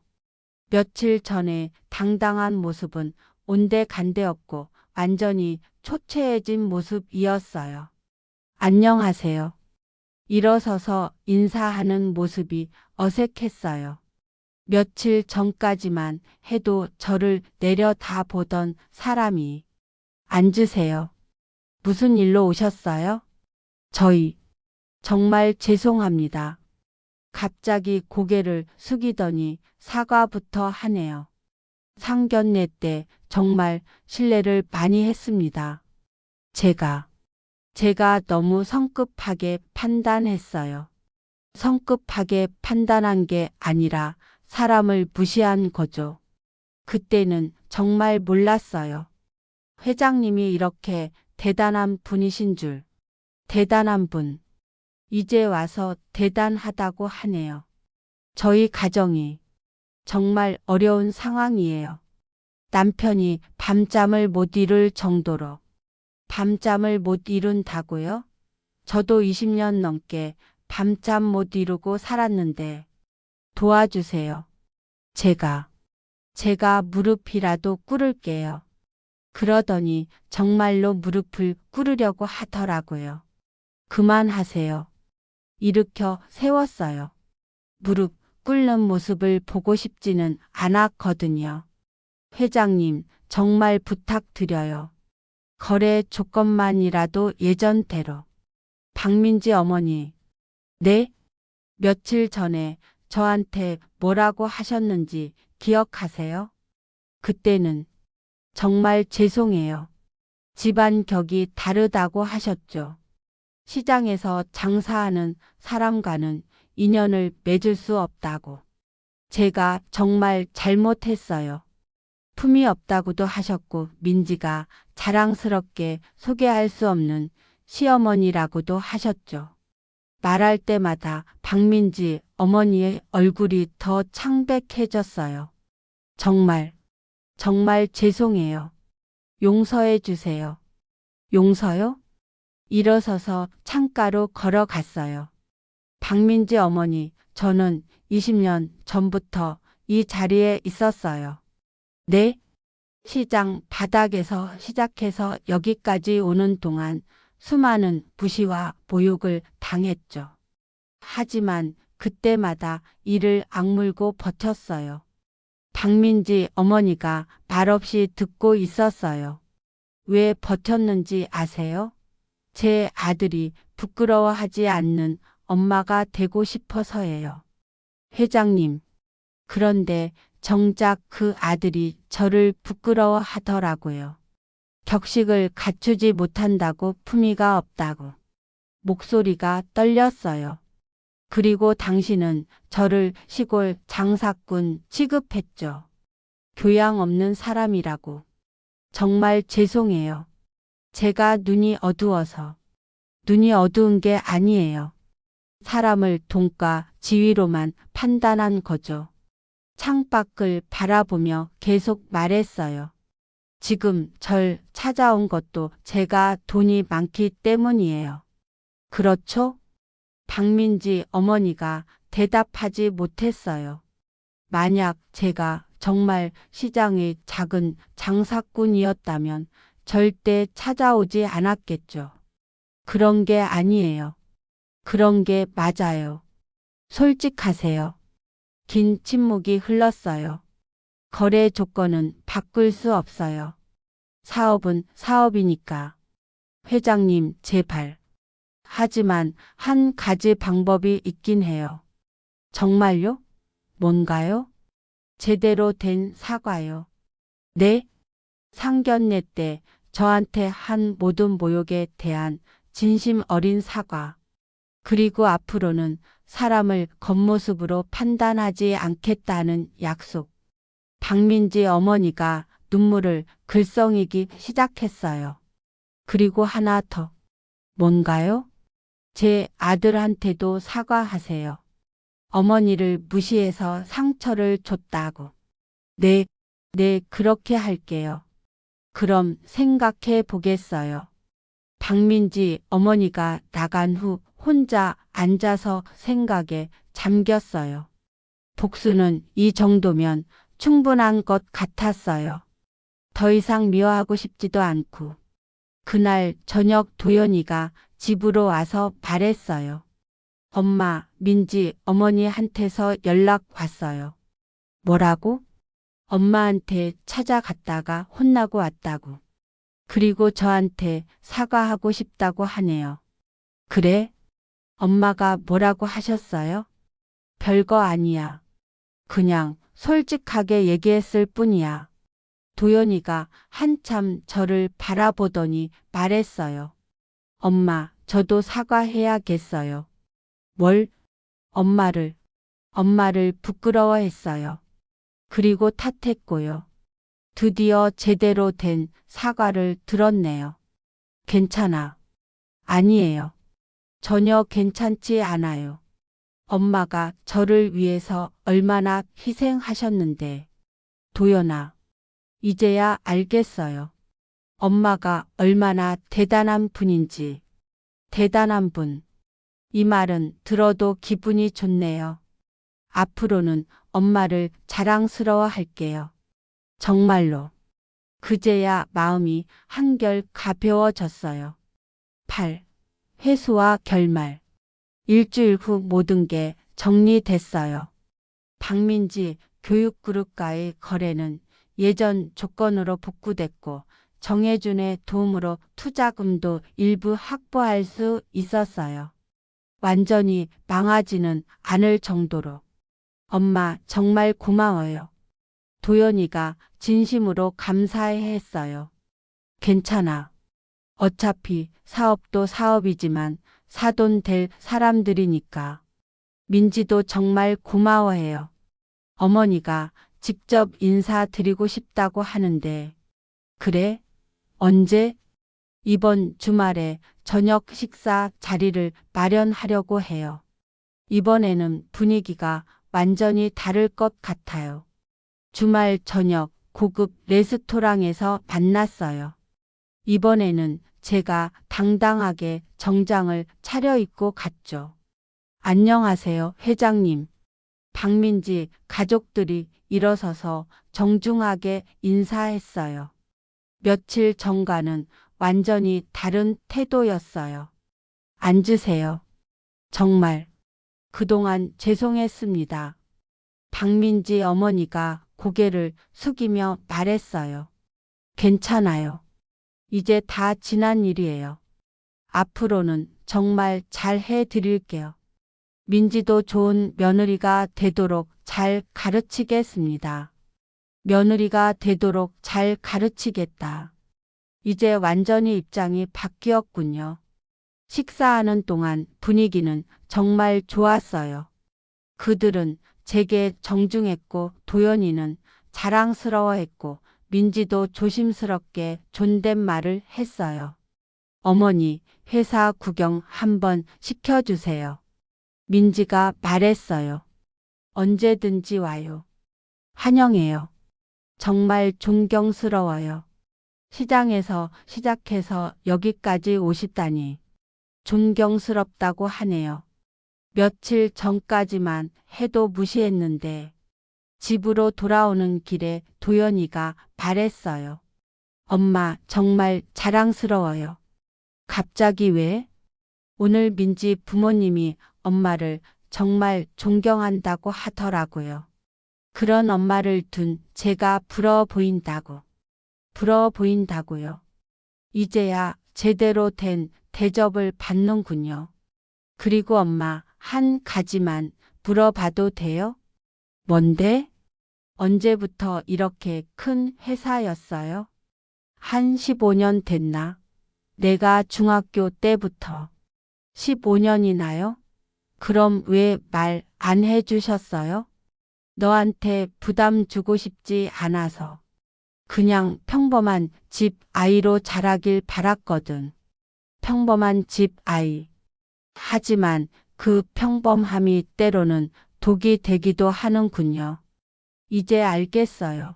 며칠 전에 당당한 모습은 온데간데 없고 완전히 초췌해진 모습이었어요. 안녕하세요. 일어서서 인사하는 모습이 어색했어요. 며칠 전까지만 해도 저를 내려다보던 사람이 앉으세요. 무슨 일로 오셨어요? 저희 정말 죄송합니다. 갑자기 고개를 숙이더니 사과부터 하네요. 상견례 때 정말 실례를 많이 했습니다. 제가 너무 성급하게 판단했어요. 성급하게 판단한 게 아니라 사람을 무시한 거죠. 그때는 정말 몰랐어요. 회장님이 이렇게 대단한 분이신 줄. 대단한 분. 이제 와서 대단하다고 하네요. 저희 가정이 정말 어려운 상황이에요. 남편이 밤잠을 못 이룰 정도로. 밤잠을 못 이룬다고요? 저도 20년 넘게 밤잠 못 이루고 살았는데 도와주세요. 제가 무릎이라도 꿇을게요. 그러더니 정말로 무릎을 꿇으려고 하더라고요. 그만하세요. 일으켜 세웠어요. 무릎 꿇는 모습을 보고 싶지는 않았거든요. 회장님, 정말 부탁드려요. 거래 조건만이라도 예전대로. 박민지 어머니. 네? 며칠 전에 저한테 뭐라고 하셨는지 기억하세요? 그때는 정말 죄송해요. 집안 격이 다르다고 하셨죠. 시장에서 장사하는 사람과는 인연을 맺을 수 없다고. 제가 정말 잘못했어요. 품이 없다고도 하셨고 민지가 자랑스럽게 소개할 수 없는 시어머니라고도 하셨죠. 말할 때마다 박민지 어머니의 얼굴이 더 창백해졌어요. 정말 죄송해요. 용서해 주세요. 용서요? 일어서서 창가로 걸어갔어요. 박민지 어머니, 저는 20년 전부터 이 자리에 있었어요. 네? 시장 바닥에서 시작해서 여기까지 오는 동안 수많은 무시와 모욕을 당했죠. 하지만 그때마다 이를 악물고 버텼어요. 박민지 어머니가 말없이 듣고 있었어요. 왜 버텼는지 아세요? 제 아들이 부끄러워하지 않는 엄마가 되고 싶어서예요. 회장님, 그런데 정작 그 아들이 저를 부끄러워하더라고요. 격식을 갖추지 못한다고 품위가 없다고. 목소리가 떨렸어요. 그리고 당신은 저를 시골 장사꾼 취급했죠. 교양 없는 사람이라고. 정말 죄송해요. 제가 눈이 어두워서. 눈이 어두운 게 아니에요. 사람을 돈과 지위로만 판단한 거죠. 창밖을 바라보며 계속 말했어요. 지금 절 찾아온 것도 제가 돈이 많기 때문이에요. 그렇죠? 박민지 어머니가 대답하지 못했어요. 만약 제가 정말 시장의 작은 장사꾼이었다면 절대 찾아오지 않았겠죠. 그런 게 아니에요. 그런 게 맞아요. 솔직하세요. 긴 침묵이 흘렀어요. 거래 조건은 바꿀 수 없어요. 사업은 사업이니까. 회장님, 제발. 하지만 한 가지 방법이 있긴 해요. 정말요? 뭔가요? 제대로 된 사과요. 네? 상견례 때 저한테 한 모든 모욕에 대한 진심 어린 사과. 그리고 앞으로는 사람을 겉모습으로 판단하지 않겠다는 약속. 박민지 어머니가 눈물을 글썽이기 시작했어요. 그리고 하나 더. 뭔가요? 제 아들한테도 사과하세요. 어머니를 무시해서 상처를 줬다고. 네, 네, 그렇게 할게요. 그럼 생각해 보겠어요. 박민지 어머니가 나간 후 혼자 앉아서 생각에 잠겼어요. 복수는 이 정도면 충분한 것 같았어요. 더 이상 미워하고 싶지도 않고. 그날 저녁 도연이가 집으로 와서 말했어요. 엄마, 민지 어머니한테서 연락 왔어요. 뭐라고? 엄마한테 찾아갔다가 혼나고 왔다고. 그리고 저한테 사과하고 싶다고 하네요. 그래? 엄마가 뭐라고 하셨어요? 별거 아니야. 그냥 솔직하게 얘기했을 뿐이야. 도연이가 한참 저를 바라보더니 말했어요. 엄마, 저도 사과해야겠어요. 뭘? 엄마를 부끄러워했어요. 그리고 탓했고요. 드디어 제대로 된 사과를 들었네요. 괜찮아. 아니에요. 전혀 괜찮지 않아요. 엄마가 저를 위해서 얼마나 희생하셨는데. 도연아, 이제야 알겠어요. 엄마가 얼마나 대단한 분인지. 대단한 분. 이 말은 들어도 기분이 좋네요. 앞으로는 엄마를 자랑스러워할게요. 정말로. 그제야 마음이 한결 가벼워졌어요. 8. 회수와 결말. 일주일 후 모든 게 정리됐어요. 박민지 교육그룹과의 거래는 예전 조건으로 복구됐고 정혜준의 도움으로 투자금도 일부 확보할 수 있었어요. 완전히 망하지는 않을 정도로. 엄마 정말 고마워요. 도연이가 진심으로 감사해했어요. 괜찮아. 어차피 사업도 사업이지만 사돈 될 사람들이니까. 민지도 정말 고마워해요. 어머니가 직접 인사드리고 싶다고 하는데. 그래? 언제? 이번 주말에 저녁 식사 자리를 마련하려고 해요. 이번에는 분위기가 완전히 다를 것 같아요. 주말 저녁 고급 레스토랑에서 만났어요. 이번에는 제가 당당하게 정장을 차려입고 갔죠. 안녕하세요, 회장님. 박민지 가족들이 일어서서 정중하게 인사했어요. 며칠 전과는 완전히 다른 태도였어요. 앉으세요. 정말 그동안 죄송했습니다. 박민지 어머니가 고개를 숙이며 말했어요. 괜찮아요. 이제 다 지난 일이에요. 앞으로는 정말 잘 해드릴게요. 민지도 좋은 며느리가 되도록 잘 가르치겠습니다. 며느리가 되도록 잘 가르치겠다. 이제 완전히 입장이 바뀌었군요. 식사하는 동안 분위기는 정말 좋았어요. 그들은 제게 정중했고 도연이는 자랑스러워했고 민지도 조심스럽게 존댓말을 했어요. 어머니, 회사 구경 한번 시켜주세요. 민지가 말했어요. 언제든지 와요. 환영해요. 정말 존경스러워요. 시장에서 시작해서 여기까지 오시다니 존경스럽다고 하네요. 며칠 전까지만 해도 무시했는데 집으로 돌아오는 길에 도연이가 말했어요. 엄마 정말 자랑스러워요. 갑자기 왜? 오늘 민지 부모님이 엄마를 정말 존경한다고 하더라고요. 그런 엄마를 둔 제가 부러워 보인다고. 부러워 보인다고요. 이제야 제대로 된 대접을 받는군요. 그리고 엄마 한 가지만 물어봐도 돼요? 뭔데? 언제부터 이렇게 큰 회사였어요? 한 15년 됐나? 내가 중학교 때부터. 15년이나요? 그럼 왜 말 안 해주셨어요? 너한테 부담 주고 싶지 않아서. 그냥 평범한 집 아이로 자라길 바랐거든. 평범한 집 아이. 하지만 그 평범함이 때로는 독이 되기도 하는군요. 이제 알겠어요.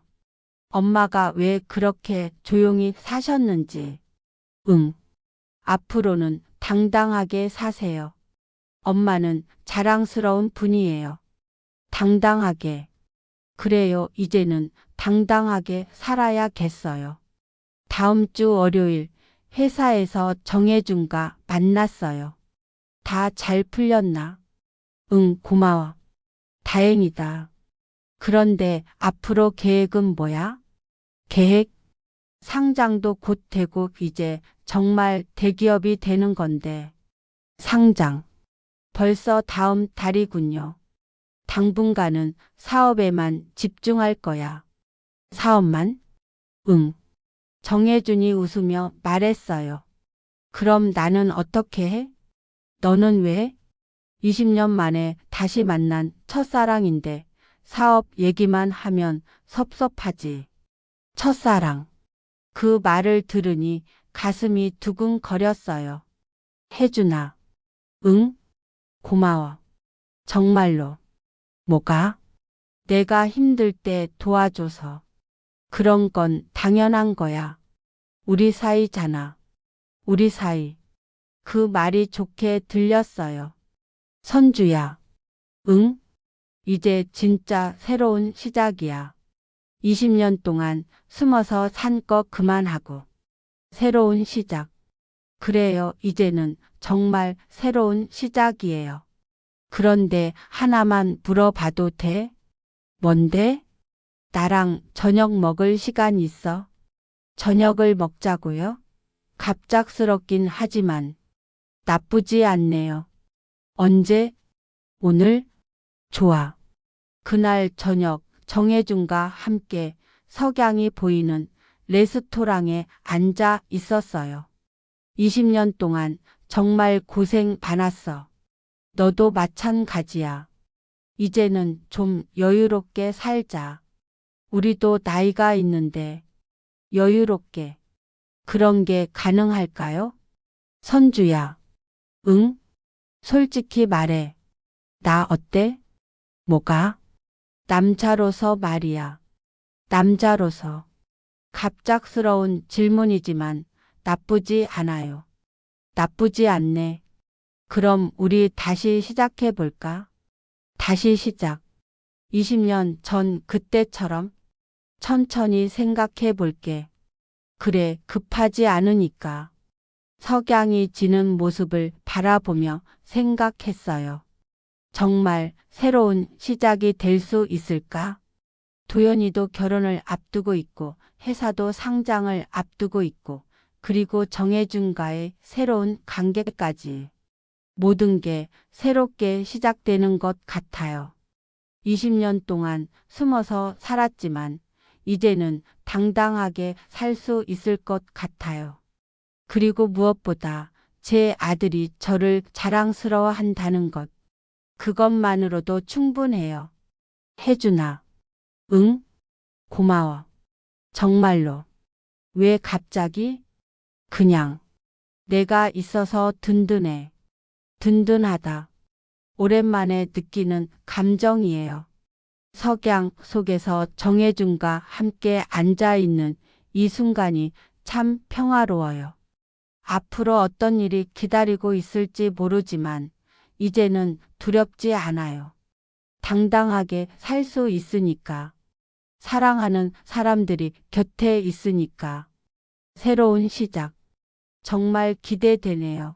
엄마가 왜 그렇게 조용히 사셨는지. 응. 앞으로는 당당하게 사세요. 엄마는 자랑스러운 분이에요. 당당하게. 그래요. 이제는 당당하게 살아야겠어요. 다음 주 월요일 회사에서 정혜준과 만났어요. 다 잘 풀렸나? 응, 고마워. 다행이다. 그런데 앞으로 계획은 뭐야? 계획? 상장도 곧 되고 이제 정말 대기업이 되는 건데. 상장. 벌써 다음 달이군요. 당분간은 사업에만 집중할 거야. 사업만? 응. 정혜준이 웃으며 말했어요. 그럼 나는 어떻게 해? 너는 왜? 20년 만에 다시 만난 첫사랑인데 사업 얘기만 하면 섭섭하지. 첫사랑. 그 말을 들으니 가슴이 두근거렸어요. 혜준아. 응? 고마워. 정말로. 뭐가? 내가 힘들 때 도와줘서. 그런 건 당연한 거야. 우리 사이잖아. 우리 사이. 그 말이 좋게 들렸어요. 선주야. 응? 이제 진짜 새로운 시작이야. 20년 동안 숨어서 산 거 그만하고. 새로운 시작. 그래요. 이제는 정말 새로운 시작이에요. 그런데 하나만 물어봐도 돼? 뭔데? 나랑 저녁 먹을 시간 있어? 저녁을 먹자고요? 갑작스럽긴 하지만 나쁘지 않네요. 언제? 오늘? 좋아. 그날 저녁 정혜준과 함께 석양이 보이는 레스토랑에 앉아 있었어요. 20년 동안 정말 고생 많았어. 너도 마찬가지야. 이제는 좀 여유롭게 살자. 우리도 나이가 있는데 여유롭게. 그런 게 가능할까요? 선주야. 응? 솔직히 말해. 나 어때? 뭐가? 남자로서 말이야. 남자로서. 갑작스러운 질문이지만 나쁘지 않아요. 나쁘지 않네. 그럼 우리 다시 시작해 볼까? 다시 시작. 20년 전 그때처럼 천천히 생각해 볼게. 그래, 급하지 않으니까. 석양이 지는 모습을 바라보며 생각했어요. 정말 새로운 시작이 될 수 있을까? 도연이도 결혼을 앞두고 있고 회사도 상장을 앞두고 있고 그리고 정혜준과의 새로운 관계까지. 모든 게 새롭게 시작되는 것 같아요. 20년 동안 숨어서 살았지만 이제는 당당하게 살 수 있을 것 같아요. 그리고 무엇보다 제 아들이 저를 자랑스러워 한다는 것. 그것만으로도 충분해요. 혜준아. 응? 고마워. 정말로. 왜 갑자기? 그냥. 내가 있어서 든든해. 든든하다. 오랜만에 느끼는 감정이에요. 석양 속에서 정혜준과 함께 앉아있는 이 순간이 참 평화로워요. 앞으로 어떤 일이 기다리고 있을지 모르지만 이제는 두렵지 않아요. 당당하게 살 수 있으니까. 사랑하는 사람들이 곁에 있으니까. 새로운 시작. 정말 기대되네요.